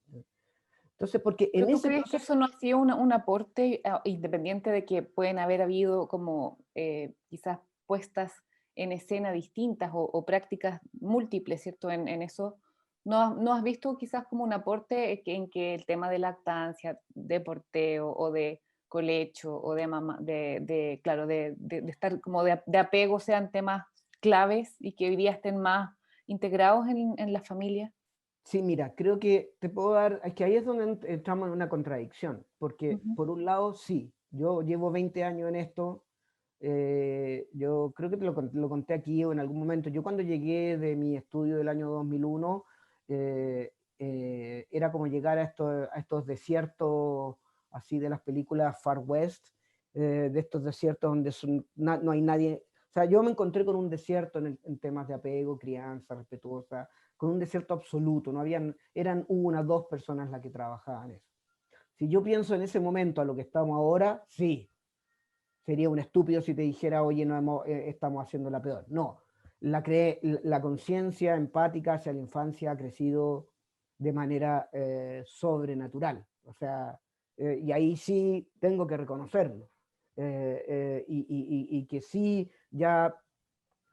Entonces, porque ¿Pero en tú ese crees que proceso, eso no ha sido un aporte, independiente de que pueden haber habido como quizás puestas en escena distintas o prácticas múltiples, ¿cierto? En eso, ¿no has visto quizás como un aporte en que el tema de lactancia, de porteo o de colecho o de mamá, claro, de estar como de apego sean temas claves y que hoy día estén más integrados en la familia? sí, mira, creo que te puedo dar, es que ahí es donde entramos en una contradicción, porque Ujú. por un lado, sí, yo llevo 20 años en esto. Yo creo que lo conté aquí o en algún momento. Yo cuando llegué de mi estudio del año 2001, era como llegar a estos desiertos así de las películas Far West, de estos desiertos donde no hay nadie. O sea, yo me encontré con un desierto en temas de apego, crianza respetuosa, con un desierto absoluto. No habían, eran una, dos personas las que trabajaban eso. Si yo pienso en ese momento a lo que estamos ahora, sí, sería un estúpido si te dijera, oye, no estamos haciendo la peor. No, la conciencia empática hacia la infancia ha crecido de manera sobrenatural. O sea, y ahí sí tengo que reconocerlo. Y que sí, ya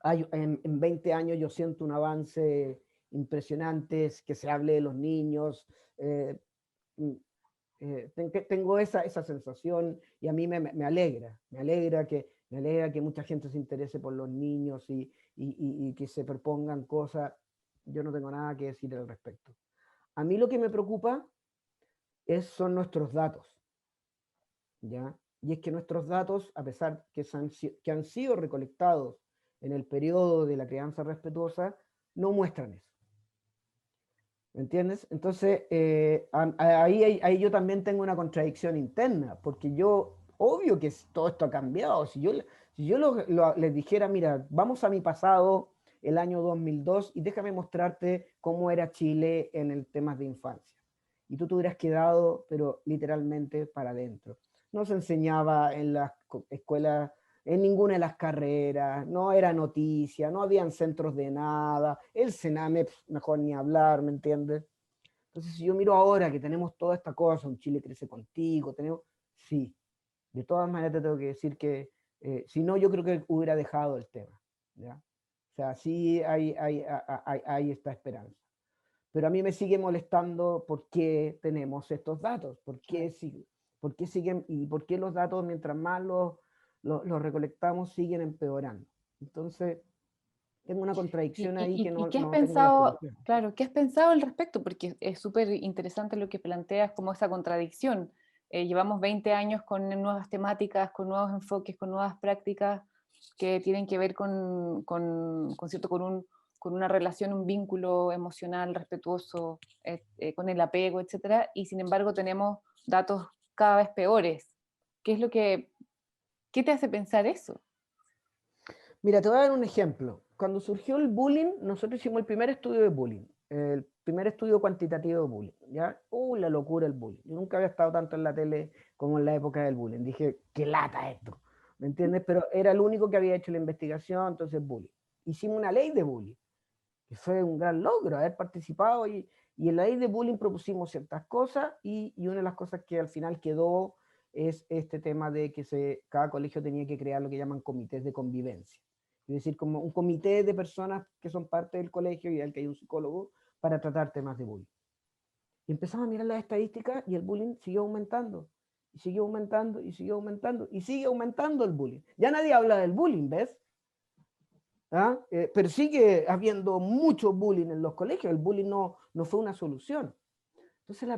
en 20 años yo siento un avance impresionante, que se hable de los niños. eh, Tengo esa sensación y a mí me alegra que mucha gente se interese por los niños y que se propongan cosas. Yo no tengo nada que decir al respecto. A mí lo que me preocupa son nuestros datos, ¿ya? Y es que nuestros datos, a pesar que han sido recolectados en el periodo de la crianza respetuosa, no muestran eso. ¿Me entiendes? Entonces, ahí yo también tengo una contradicción interna, porque yo, obvio que todo esto ha cambiado. Si yo les dijera, mira, vamos a mi pasado, el año 2002, y déjame mostrarte cómo era Chile en el tema de infancia. Y tú te hubieras quedado, pero literalmente para adentro. No se enseñaba en las escuelas, en ninguna de las carreras, no era noticia, no habían centros de nada, el Sename, mejor ni hablar, ¿me entiendes? Entonces, si yo miro ahora que tenemos toda esta cosa, un Chile crece contigo, tenemos, sí, de todas maneras te tengo que decir que, si no, yo creo que hubiera dejado el tema, ¿ya? O sea, sí hay esta esperanza. Pero a mí me sigue molestando por qué tenemos estos datos, Claro. por qué siguen y por qué los datos, mientras más los recolectamos, siguen empeorando. Entonces, tengo una contradicción ahí que ¿Y qué has no tengo la pensado, solución. claro, qué has pensado al respecto? Porque es súper interesante lo que planteas como esa contradicción. Llevamos 20 años con nuevas temáticas, con nuevos enfoques, con nuevas prácticas que tienen que ver cierto, con una relación, un vínculo emocional respetuoso, con el apego, etcétera, y sin embargo tenemos datos cada vez peores. ¿Qué es qué te hace pensar eso? Mira, te voy a dar un ejemplo. Cuando surgió el bullying, nosotros hicimos el primer estudio de bullying, el primer estudio cuantitativo de bullying, ¿ya? La locura el bullying. Yo nunca había estado tanto en la tele como en la época del bullying. Dije, qué lata esto, ¿me entiendes? Pero era el único que había hecho la investigación, entonces bullying. Hicimos una ley de bullying, que fue un gran logro haber participado y en la ley de bullying propusimos ciertas cosas y una de las cosas que al final quedó es este tema de que cada colegio tenía que crear lo que llaman comités de convivencia. Es decir, como un comité de personas que son parte del colegio y al que hay un psicólogo para tratar temas de bullying. Y empezamos a mirar las estadísticas y el bullying siguió aumentando, y siguió aumentando, y siguió aumentando, y sigue aumentando el bullying. Ya nadie habla del bullying, ¿ves? ¿Ah? Pero sigue habiendo mucho bullying en los colegios, el bullying no fue una solución. Entonces mi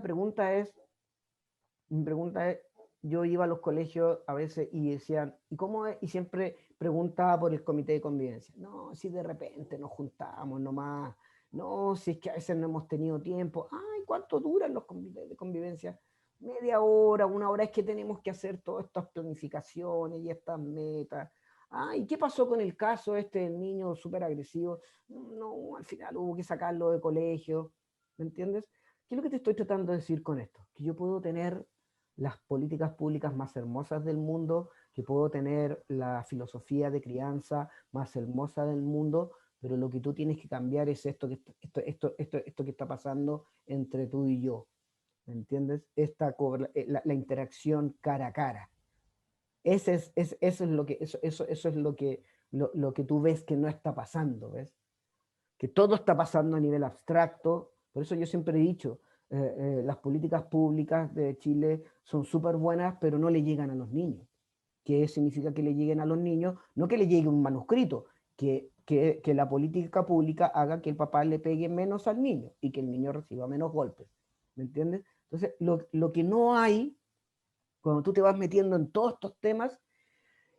pregunta es, yo iba a los colegios a veces y decían, ¿y cómo es? Y siempre preguntaba por el comité de convivencia. No, si de repente nos juntamos nomás, no, si es que a veces no hemos tenido tiempo. Ay, ¿cuánto duran los comités de convivencia? Media hora, una hora, es que tenemos que hacer todas estas planificaciones y estas metas. Ay, ¿qué pasó con el caso este del niño súper agresivo? No, al final hubo que sacarlo de colegio, ¿me entiendes? ¿Qué es lo que te estoy tratando de decir con esto? Que yo puedo tener las políticas públicas más hermosas del mundo, que puedo tener la filosofía de crianza más hermosa del mundo, pero lo que tú tienes que cambiar es esto que está pasando entre tú y yo, ¿me entiendes? La interacción cara a cara. Eso es lo que, eso es lo que tú ves que no está pasando, ¿ves? Que todo está pasando a nivel abstracto. Por eso yo siempre he dicho, las políticas públicas de Chile son súper buenas, pero no le llegan a los niños. ¿Qué significa que le lleguen a los niños? No que le llegue un manuscrito, que la política pública haga que el papá le pegue menos al niño y que el niño reciba menos golpes. ¿Me entiendes? Entonces, lo que no hay, cuando tú te vas metiendo en todos estos temas,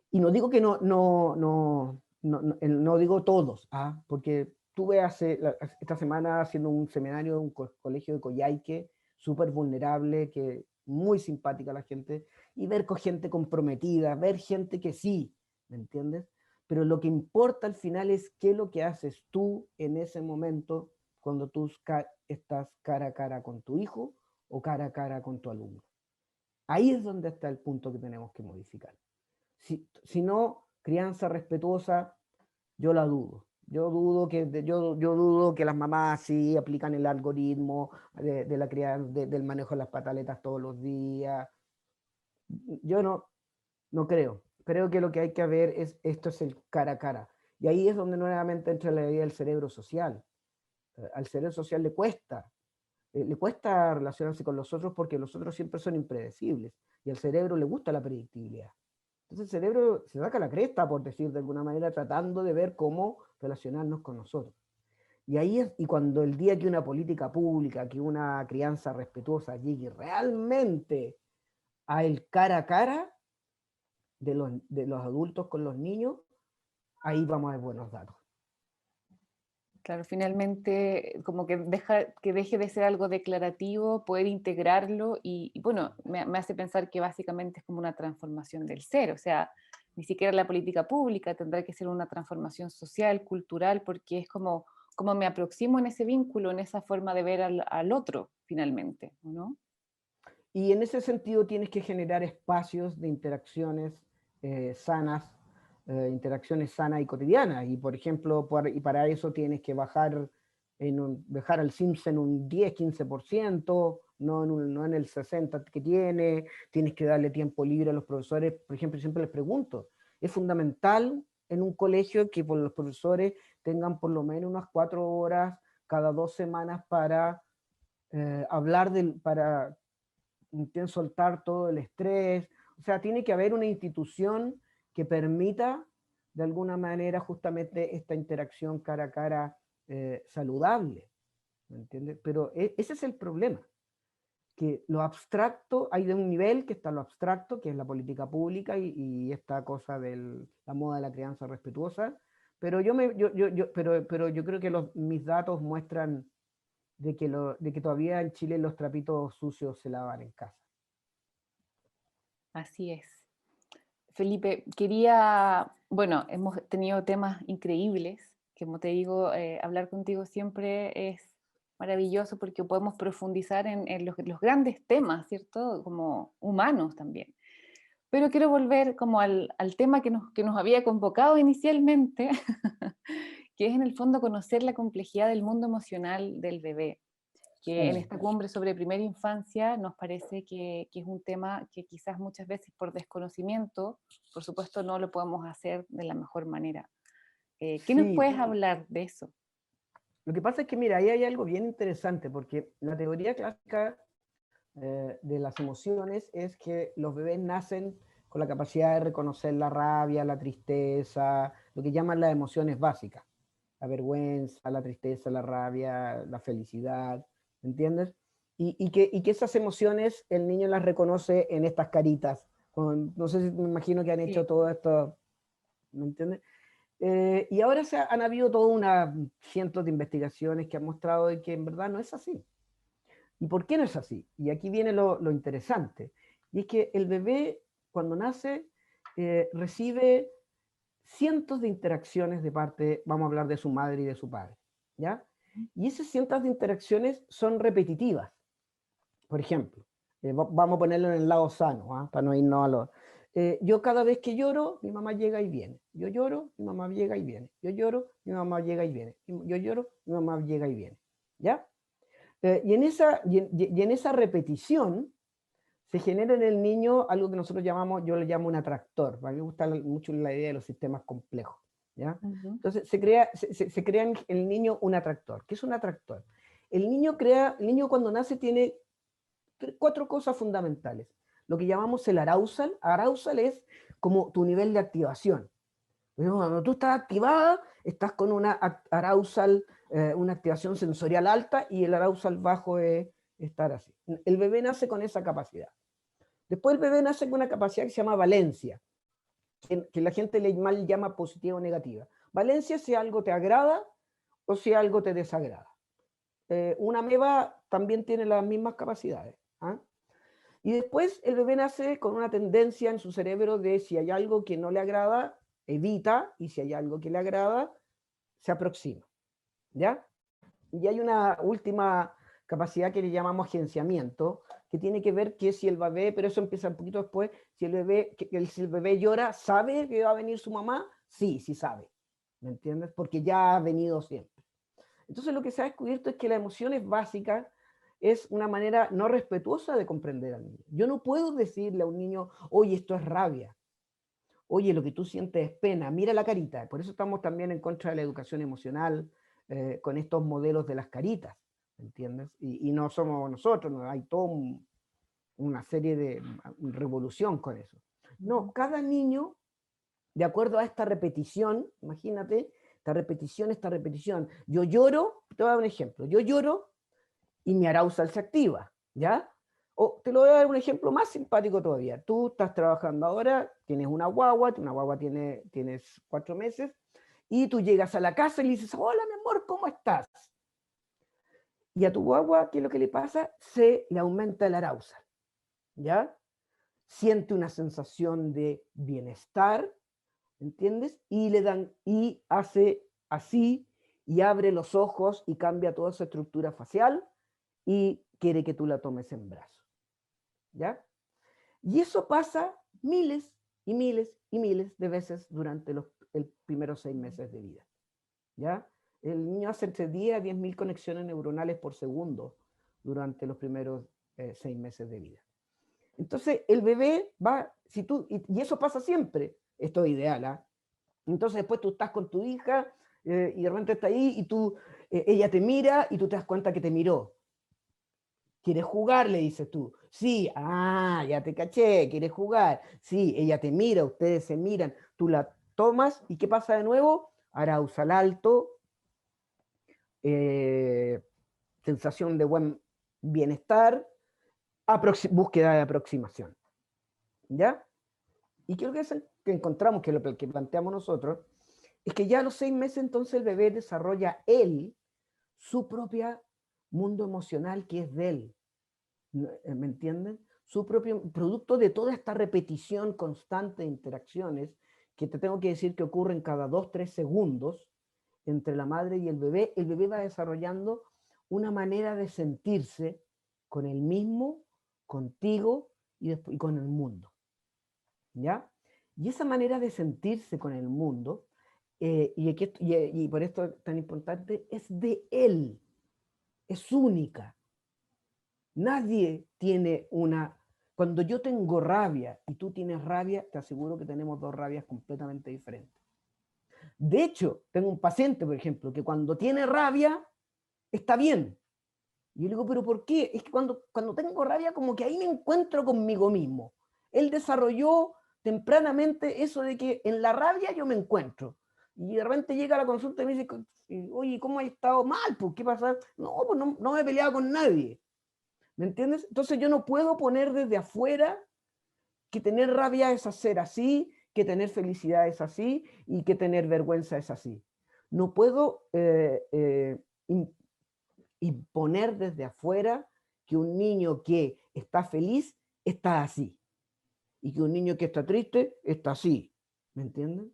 y no digo que no digo todos, ¿ah? Porque tuve esta semana haciendo un seminario en un colegio de Coyhaique, súper vulnerable, que muy simpática la gente, y ver con gente comprometida, ver gente que sí, ¿me entiendes? Pero lo que importa al final es qué es lo que haces tú en ese momento cuando tú estás cara a cara con tu hijo o cara a cara con tu alumno. Ahí es donde está el punto que tenemos que modificar. Si no, crianza respetuosa, yo la dudo. Yo dudo que las mamás sí aplican el algoritmo de la crianza, del manejo de las pataletas todos los días. Yo no creo. Creo que lo que hay que ver esto es el cara a cara. Y ahí es donde nuevamente entra la idea del cerebro social. Al cerebro social le cuesta relacionarse con los otros porque los otros siempre son impredecibles. Y al cerebro le gusta la predictibilidad. Entonces el cerebro se saca la cresta, por decir de alguna manera, tratando de ver cómo relacionarnos con nosotros. Y cuando el día que una política pública, que una crianza respetuosa llegue realmente al cara a cara de los adultos con los niños, ahí vamos a ver buenos datos. Claro, finalmente como que deje de ser algo declarativo, poder integrarlo y bueno, me hace pensar que básicamente es como una transformación del ser, o sea, ni siquiera la política pública tendrá que ser una transformación social, cultural, porque es como me aproximo en ese vínculo, en esa forma de ver al otro, finalmente, ¿no? Y en ese sentido tienes que generar espacios de interacciones sanas, interacciones sanas y cotidianas. Y por ejemplo, y para eso tienes que dejar al Sims en un 10-15%, no en el 60% que tiene. Tienes que darle tiempo libre a los profesores. Por ejemplo, siempre les pregunto, es fundamental en un colegio que los profesores tengan por lo menos unas 4 horas cada 2 semanas para para soltar todo el estrés. O sea, tiene que haber una institución que permita de alguna manera justamente esta interacción cara a cara saludable, ¿me entiendes? Pero ese es el problema, que lo abstracto, hay de un nivel que está lo abstracto, que es la política pública y esta cosa de la moda de la crianza respetuosa, pero pero yo creo que mis datos muestran de que todavía en Chile los trapitos sucios se lavan en casa. Así es. Felipe, quería, bueno, hemos tenido temas increíbles, que como te digo, hablar contigo siempre es maravilloso porque podemos profundizar en los grandes temas, ¿cierto? Como humanos también. Pero quiero volver como al tema que nos había convocado inicialmente, que es en el fondo conocer la complejidad del mundo emocional del bebé. que en esta cumbre sobre primera infancia nos parece que es un tema que quizás muchas veces por desconocimiento, por supuesto, no lo podemos hacer de la mejor manera. ¿Qué nos Sí, puedes hablar de eso? lo que pasa es que, mira, ahí hay algo bien interesante, porque la teoría clásica de las emociones es que los bebés nacen con la capacidad de reconocer la rabia, la tristeza, lo que llaman las emociones básicas, la vergüenza, la tristeza, la rabia, la felicidad, ¿entiendes? Y que esas emociones el niño las reconoce en estas caritas. No sé si me imagino que han hecho Sí. todo esto, ¿me entiendes? Y ahora han habido toda una cientos de investigaciones que han mostrado de que en verdad no es así. ¿Y por qué no es así? Y aquí viene lo interesante. Y es que el bebé, cuando nace, recibe cientos de interacciones de parte, vamos a hablar de su madre y de su padre, ¿ya? Y esas cientos de interacciones son repetitivas. Por ejemplo, vamos a ponerlo en el lado sano, ¿ah? Para no irnos a lo... yo cada vez que lloro, mi mamá llega y viene. Yo lloro, mi mamá llega y viene. Yo lloro, mi mamá llega y viene. Yo lloro, mi mamá llega y viene. ¿Ya? Y en esa repetición se genera en el niño algo que nosotros llamamos, yo le llamo un atractor. A mí me gusta mucho la idea de los sistemas complejos. ¿Ya? Ujú. Entonces se crea en el niño un atractor. ¿Qué es un atractor? El niño cuando nace tiene cuatro cosas fundamentales. Lo que llamamos el arousal. Arousal es como tu nivel de activación. Cuando tú estás activada, estás con una arousal, una activación sensorial alta, y el arousal bajo es estar así. El bebé nace con esa capacidad. Después el bebé nace con una capacidad que se llama valencia, que la gente le mal llama positiva o negativa. Valencia es si algo te agrada o si algo te desagrada. Una ameba también tiene las mismas capacidades. ¿Ah? Y después el bebé nace con una tendencia en su cerebro de si hay algo que no le agrada, evita, y si hay algo que le agrada, se aproxima. ¿Ya? Y hay una última capacidad que le llamamos agenciamiento, que tiene que ver que si el bebé, pero eso empieza un poquito después, si el bebé llora, ¿sabe que va a venir su mamá? Sí, sí sabe. ¿Me entiendes? Porque ya ha venido siempre. Entonces lo que se ha descubierto es que la emoción es básica, es una manera no respetuosa de comprender al niño. Yo no puedo decirle a un niño, oye, esto es rabia, oye, lo que tú sientes es pena, mira la carita. Por eso estamos también en contra de la educación emocional, con estos modelos de las caritas, ¿entiendes? Y no somos nosotros, no, hay toda una serie de revolución con eso. No, cada niño, de acuerdo a esta repetición, imagínate, esta repetición. Yo lloro, te voy a dar un ejemplo, yo lloro y mi arousal se activa, ¿ya? O te lo voy a dar un ejemplo más simpático todavía. Tú estás trabajando ahora, tienes una guagua tienes 4 meses, y tú llegas a la casa y le dices, hola, mi amor, ¿cómo estás? Y a tu guagua, ¿qué es lo que le pasa? Se le aumenta el arousal, ¿ya? Siente una sensación de bienestar, ¿entiendes? Y hace así, y abre los ojos y cambia toda su estructura facial, y quiere que tú la tomes en brazos, ¿ya? Y eso pasa miles y miles y miles de veces durante los primeros 6 meses de vida, ¿ya? El niño hace entre 10 a 10.000 conexiones neuronales por segundo durante los primeros 6 meses de vida. Entonces, el bebé va, y eso pasa siempre, esto es ideal, ¿ah? Entonces, después tú estás con tu hija, y de repente está ahí, y ella te mira, y tú te das cuenta que te miró. ¿Quieres jugar? Le dices tú. Sí, ya te caché, ¿quieres jugar? Sí, ella te mira, ustedes se miran, tú la tomas, ¿y qué pasa de nuevo? Arousal alto, eh, sensación de buen bienestar, búsqueda de aproximación, ¿ya? Y creo que es el que encontramos, que es lo que planteamos nosotros, es que ya a los 6 meses entonces el bebé desarrolla su propio mundo emocional, que es de él. ¿Me entienden? Su propio producto de toda esta repetición constante de interacciones, que te tengo que decir que ocurren cada 2, 3 segundos entre la madre y el bebé va desarrollando una manera de sentirse con él mismo, contigo y con el mundo. ¿Ya? Y esa manera de sentirse con el mundo, y por esto es tan importante, es de él, es única. Nadie tiene una... Cuando yo tengo rabia y tú tienes rabia, te aseguro que tenemos dos rabias completamente diferentes. De hecho, tengo un paciente, por ejemplo, que cuando tiene rabia, está bien. Y yo le digo, ¿pero por qué? Es que cuando tengo rabia, como que ahí me encuentro conmigo mismo. Él desarrolló tempranamente eso de que en la rabia yo me encuentro. Y de repente llega a la consulta y me dice, oye, ¿cómo has estado mal? ¿Por qué pasa? No, pues no me he peleado con nadie. ¿Me entiendes? Entonces yo no puedo poner desde afuera que tener rabia es hacer así, que tener felicidad es así y que tener vergüenza es así. No puedo imponer desde afuera que un niño que está feliz está así y que un niño que está triste está así. ¿Me entienden?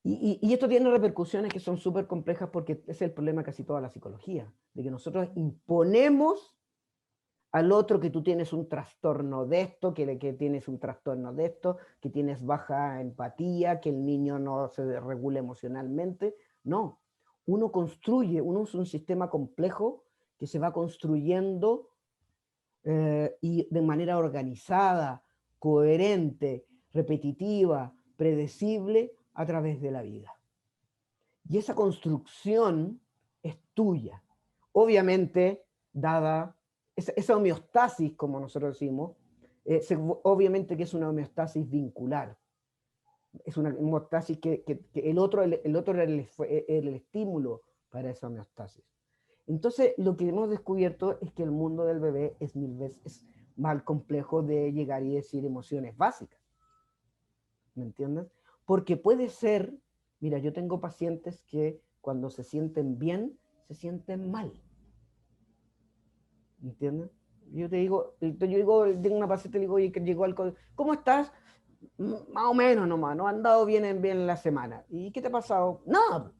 Y esto tiene repercusiones que son súper complejas porque ese es el problema de casi toda la psicología, de que nosotros imponemos al otro que tú tienes un trastorno de esto, que tienes un trastorno de esto, que tienes baja empatía, que el niño no se regula emocionalmente. No, uno es un sistema complejo que se va construyendo y de manera organizada, coherente, repetitiva, predecible a través de la vida. Y esa construcción es tuya. Obviamente, dada esa homeostasis, como nosotros decimos, obviamente que es una homeostasis vincular. Es una homeostasis que el otro era el estímulo para esa homeostasis. Entonces, lo que hemos descubierto es que el mundo del bebé es 1000 veces más complejo de llegar y decir emociones básicas. ¿Me entiendes? Porque puede ser, mira, yo tengo pacientes que cuando se sienten bien, se sienten mal. ¿Me entiendes? Yo te digo, tengo una paciente, le digo, oye, que llegó al colegio, ¿cómo estás? Más o menos nomás, no ha andado bien la semana. ¿Y qué te ha pasado? Nada.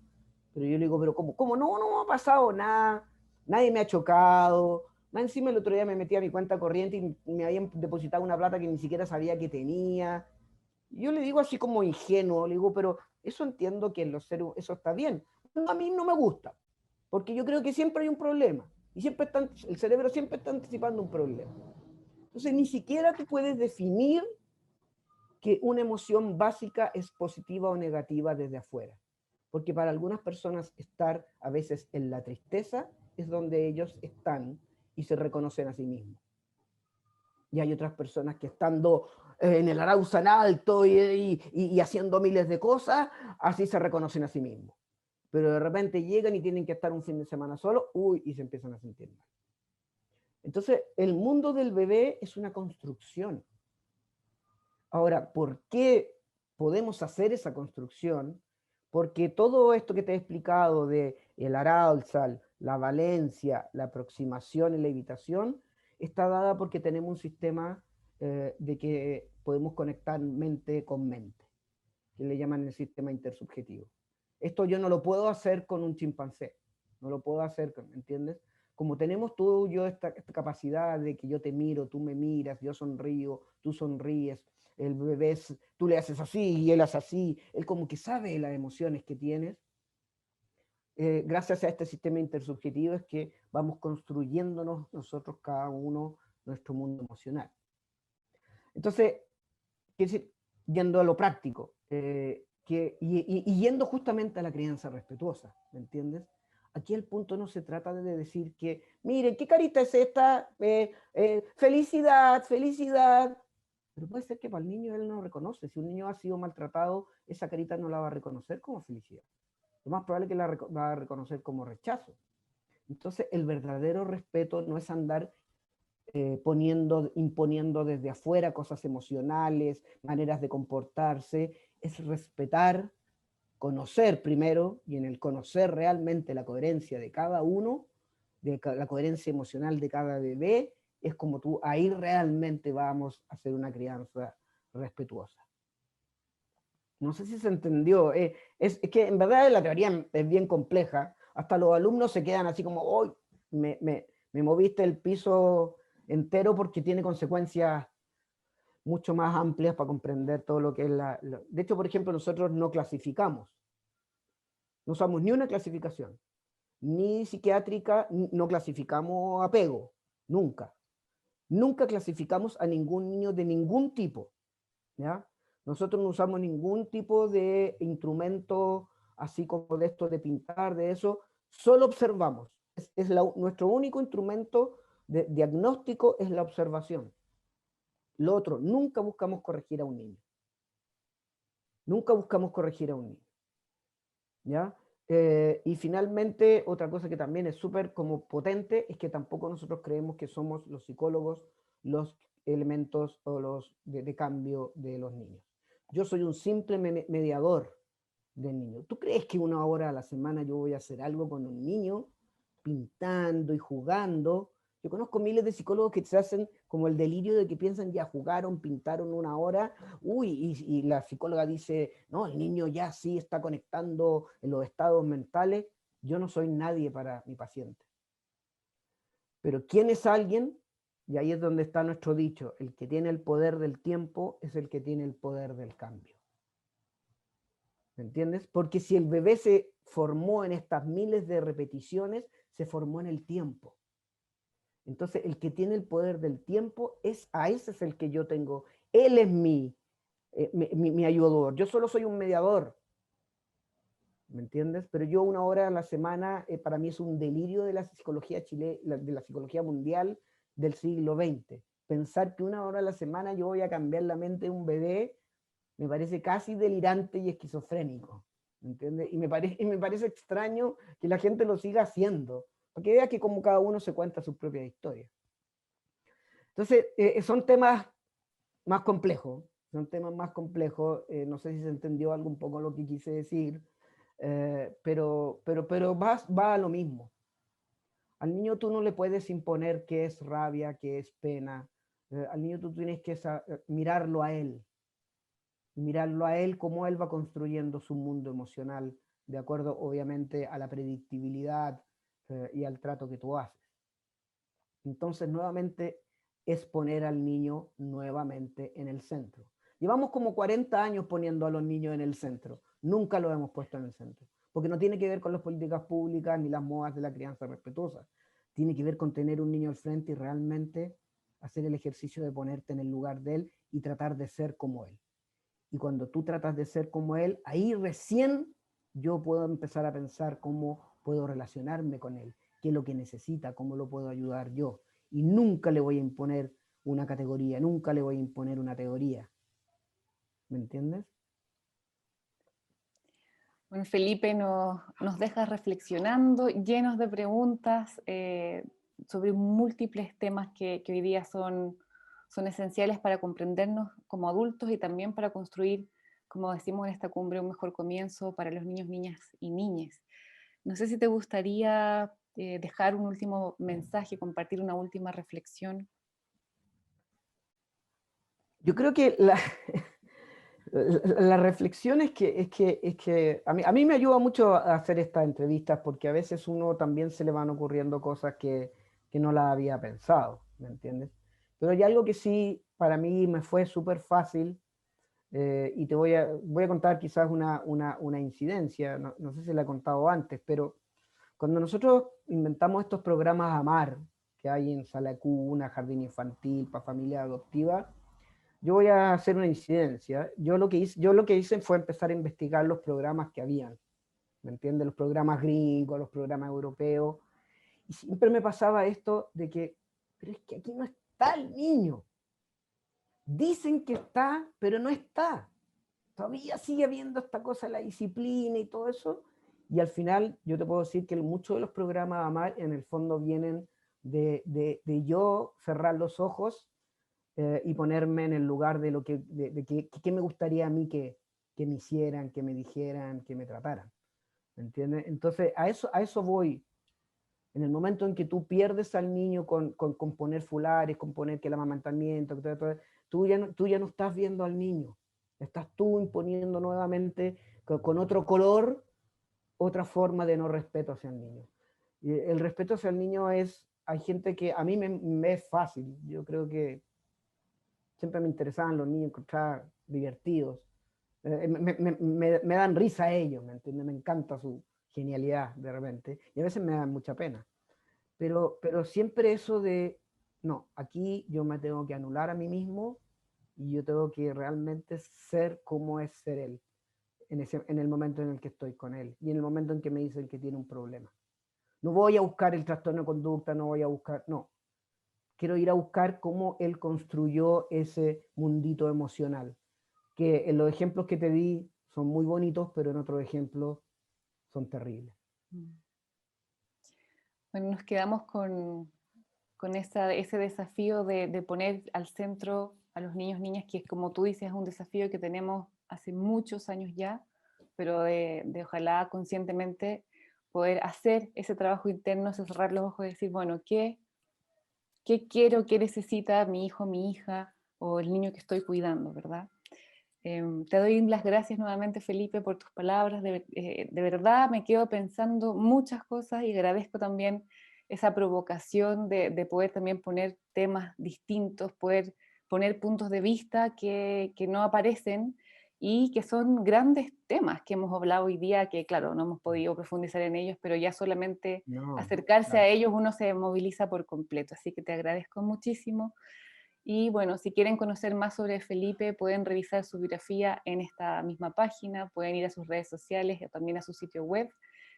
Pero yo le digo, pero ¿cómo? No me ha pasado nada, nadie me ha chocado. Más encima el otro día me metí a mi cuenta corriente y me habían depositado una plata que ni siquiera sabía que tenía. Yo le digo así como ingenuo, le digo, pero eso entiendo que en los seres, eso está bien. A mí no me gusta, porque yo creo que siempre hay un problema. Y el cerebro siempre está anticipando un problema. Entonces, ni siquiera tú puedes definir que una emoción básica es positiva o negativa desde afuera. Porque para algunas personas estar a veces en la tristeza es donde ellos están y se reconocen a sí mismos. Y hay otras personas que estando en el Arauza alto y haciendo miles de cosas, así se reconocen a sí mismos. Pero de repente llegan y tienen que estar un fin de semana solo, y se empiezan a sentir mal. Entonces, el mundo del bebé es una construcción. Ahora, ¿por qué podemos hacer esa construcción? Porque todo esto que te he explicado de el Arousal, la valencia, la aproximación y la evitación, está dada porque tenemos un sistema de que podemos conectar mente con mente, que le llaman el sistema intersubjetivo. Esto yo no lo puedo hacer con un chimpancé, no lo puedo hacer, ¿me entiendes? Como tenemos tú y yo esta capacidad de que yo te miro, tú me miras, yo sonrío, tú sonríes, el bebé, tú le haces así y él hace así, él como que sabe las emociones que tienes. Gracias a este sistema intersubjetivo es que vamos construyéndonos nosotros cada uno nuestro mundo emocional. Entonces, quiero decir, yendo a lo práctico, y yendo justamente a la crianza respetuosa, ¿me entiendes? Aquí el punto no se trata de decir que, miren, ¿qué carita es esta? Felicidad, felicidad. Pero puede ser que para el niño él no reconoce. Si un niño ha sido maltratado, esa carita no la va a reconocer como felicidad. Lo más probable es que la va a reconocer como rechazo. Entonces, el verdadero respeto no es andar imponiendo desde afuera cosas emocionales, maneras de comportarse, es respetar, conocer primero, y en el conocer realmente la coherencia de cada uno, la coherencia emocional de cada bebé, es como tú, ahí realmente vamos a hacer una crianza respetuosa. No sé si se entendió, es que en verdad la teoría es bien compleja, hasta los alumnos se quedan así como, oh, me moviste el piso entero porque tiene consecuencias mucho más amplias para comprender todo lo que es De hecho, por ejemplo, nosotros no clasificamos, no usamos ni una clasificación, ni psiquiátrica, no clasificamos apego, nunca. Nunca clasificamos a ningún niño de ningún tipo, ¿ya? Nosotros no usamos ningún tipo de instrumento, así como de esto de pintar, de eso, solo observamos. Nuestro único instrumento de diagnóstico es la observación. Lo otro, nunca buscamos corregir a un niño. Nunca buscamos corregir a un niño, ¿ya? Y finalmente, otra cosa que también es súper como potente es que tampoco nosotros creemos que somos los psicólogos los elementos o los de cambio de los niños. Yo soy un simple mediador del niño. ¿Tú crees que 1 hora a la semana yo voy a hacer algo con un niño pintando y jugando? Yo conozco miles de psicólogos que se hacen como el delirio de que piensan ya jugaron, pintaron 1 hora, uy, y la psicóloga dice, no, el niño ya sí está conectando en los estados mentales. Yo no soy nadie para mi paciente. Pero ¿quién es alguien? Y ahí es donde está nuestro dicho, el que tiene el poder del tiempo es el que tiene el poder del cambio. ¿Me entiendes? Porque si el bebé se formó en estas miles de repeticiones, se formó en el tiempo. Entonces, el que tiene el poder del tiempo, a ese es el que yo tengo. Él es mi ayudador. Yo solo soy un mediador. ¿Me entiendes? Pero yo 1 hora a la semana, para mí es un delirio de la psicología de la psicología mundial del siglo XX. Pensar que 1 hora a la semana yo voy a cambiar la mente de un bebé me parece casi delirante y esquizofrénico, ¿me entiendes? Y me parece extraño que la gente lo siga haciendo, para que vea que como cada uno se cuenta sus propias historias. Entonces, son temas más complejos, no sé si se entendió algo un poco lo que quise decir, pero va a lo mismo. Al niño tú no le puedes imponer qué es rabia, qué es pena, al niño tú tienes que mirarlo a él, cómo él va construyendo su mundo emocional, de acuerdo obviamente a la predictibilidad y al trato que tú haces. Entonces, nuevamente, es poner al niño nuevamente en el centro. Llevamos como 40 años poniendo a los niños en el centro. Nunca los hemos puesto en el centro. Porque no tiene que ver con las políticas públicas ni las modas de la crianza respetuosa. Tiene que ver con tener un niño al frente y realmente hacer el ejercicio de ponerte en el lugar de él y tratar de ser como él. Y cuando tú tratas de ser como él, ahí recién yo puedo empezar a pensar cómo puedo relacionarme con él, qué es lo que necesita, cómo lo puedo ayudar yo. Y nunca le voy a imponer una categoría, nunca le voy a imponer una teoría. ¿Me entiendes? Bueno, Felipe nos deja reflexionando, llenos de preguntas sobre múltiples temas que hoy día son esenciales para comprendernos como adultos y también para construir, como decimos en esta cumbre, un mejor comienzo para los niños, niñas y niñes. No sé si te gustaría dejar un último mensaje, compartir una última reflexión. Yo creo que la reflexión es que a mí me ayuda mucho a hacer estas entrevistas porque a veces uno también se le van ocurriendo cosas que no las había pensado, ¿me entiendes? Pero hay algo que sí para mí me fue súper fácil y te voy a contar quizás una incidencia, no sé si la he contado antes, pero cuando nosotros inventamos estos programas AMAR que hay en Sala de Cuna, Jardín Infantil, para familia adoptiva, yo voy a hacer una incidencia. Yo lo que hice fue empezar a investigar los programas que habían, ¿me entiendes? Los programas gringos, los programas europeos, y siempre me pasaba esto de que, pero es que aquí no está el niño. Dicen que está, pero no está. Todavía sigue habiendo esta cosa de la disciplina y todo eso, y al final yo te puedo decir que muchos de los programas AMAR en el fondo vienen de yo cerrar los ojos y ponerme en el lugar de lo que me gustaría a mí que me hicieran, que me dijeran, que me trataran. ¿Me entiendes? Entonces, a eso voy. En el momento en que tú pierdes al niño con poner fulares, con poner que el amamantamiento, tú ya no estás viendo al niño. Estás tú imponiendo nuevamente con otro color, otra forma de no respeto hacia el niño. Y el respeto hacia el niño hay gente que a mí me es fácil. Yo creo que siempre me interesaban los niños, encontraba divertidos. Me dan risa a ellos, ¿me entiendes? Me encanta su genialidad de repente. Y a veces me dan mucha pena. Pero siempre eso de no, aquí yo me tengo que anular a mí mismo y yo tengo que realmente ser como es ser él, en el momento en el que estoy con él y en el momento en que me dicen que tiene un problema. No voy a buscar el trastorno de conducta, no voy a buscar, no. Quiero ir a buscar cómo él construyó ese mundito emocional, que en los ejemplos que te di son muy bonitos, pero en otros ejemplos son terribles. Bueno, nos quedamos con ese desafío de poner al centro a los niños, niñas, que es como tú dices, es un desafío que tenemos hace muchos años ya, pero de ojalá conscientemente poder hacer ese trabajo interno, cerrar los ojos y decir, bueno, ¿qué quiero, qué necesita mi hijo, mi hija o el niño que estoy cuidando, ¿verdad? Te doy las gracias nuevamente, Felipe, por tus palabras. De verdad me quedo pensando muchas cosas y agradezco también esa provocación de poder también poner temas distintos, poder poner puntos de vista que no aparecen y que son grandes temas que hemos hablado hoy día, que claro, no hemos podido profundizar en ellos, pero ya solamente No, acercarse claro. a ellos uno se moviliza por completo. Así que te agradezco muchísimo. Y bueno, si quieren conocer más sobre Felipe, pueden revisar su biografía en esta misma página, pueden ir a sus redes sociales o también a su sitio web.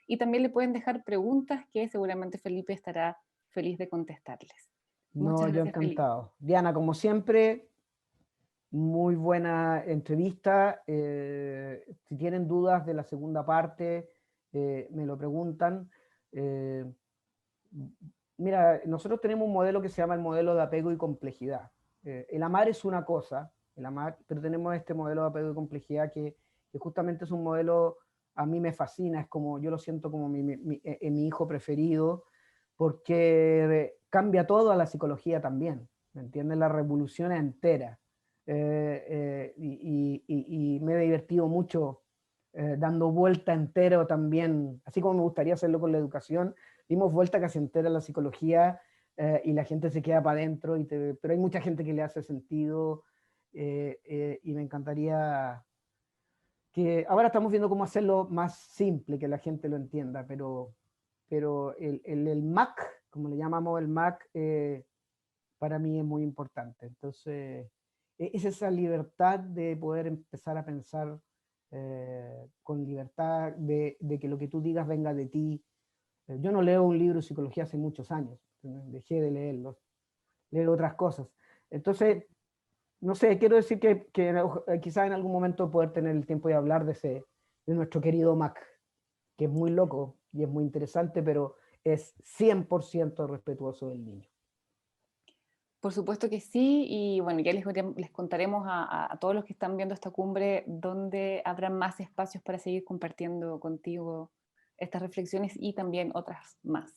Y también le pueden dejar preguntas que seguramente Felipe estará feliz de contestarles. No, Muchas yo gracias, Felipe. encantado. Diana, como siempre, muy buena entrevista. Si tienen dudas de la segunda parte, me lo preguntan. Eh, Mira, nosotros tenemos un modelo que se llama el modelo de apego y complejidad. El amar es una cosa, el amar, pero tenemos este modelo de apego y complejidad que justamente es un modelo, a mí me fascina, es como, yo lo siento como mi hijo preferido, porque cambia todo a la psicología también, ¿me entiendes? La revolución entera. Y me he divertido mucho dando vuelta entero también, así como me gustaría hacerlo con la educación, dimos vuelta casi entera a la psicología y la gente se queda para adentro, pero hay mucha gente que le hace sentido y me encantaría que ahora estamos viendo cómo hacerlo más simple, que la gente lo entienda, pero el MAC, como le llamamos el MAC, para mí es muy importante. Entonces, es esa libertad de poder empezar a pensar con libertad de que lo que tú digas venga de ti. Yo no leo un libro de psicología hace muchos años, dejé de leerlos, leo otras cosas. Entonces, no sé, quiero decir que quizás en algún momento poder tener el tiempo de hablar de nuestro querido Mac, que es muy loco y es muy interesante, pero es 100% respetuoso del niño. Por supuesto que sí, y bueno, ya les contaremos a todos los que están viendo esta cumbre dónde habrá más espacios para seguir compartiendo contigo estas reflexiones y también otras más.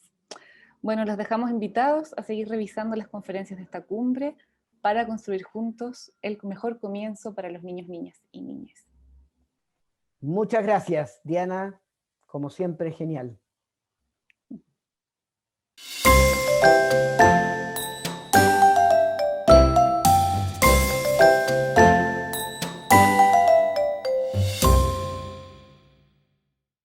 Bueno, los dejamos invitados a seguir revisando las conferencias de esta cumbre para construir juntos el mejor comienzo para los niños, niñas y niñas. Muchas gracias, Diana. Como siempre, genial.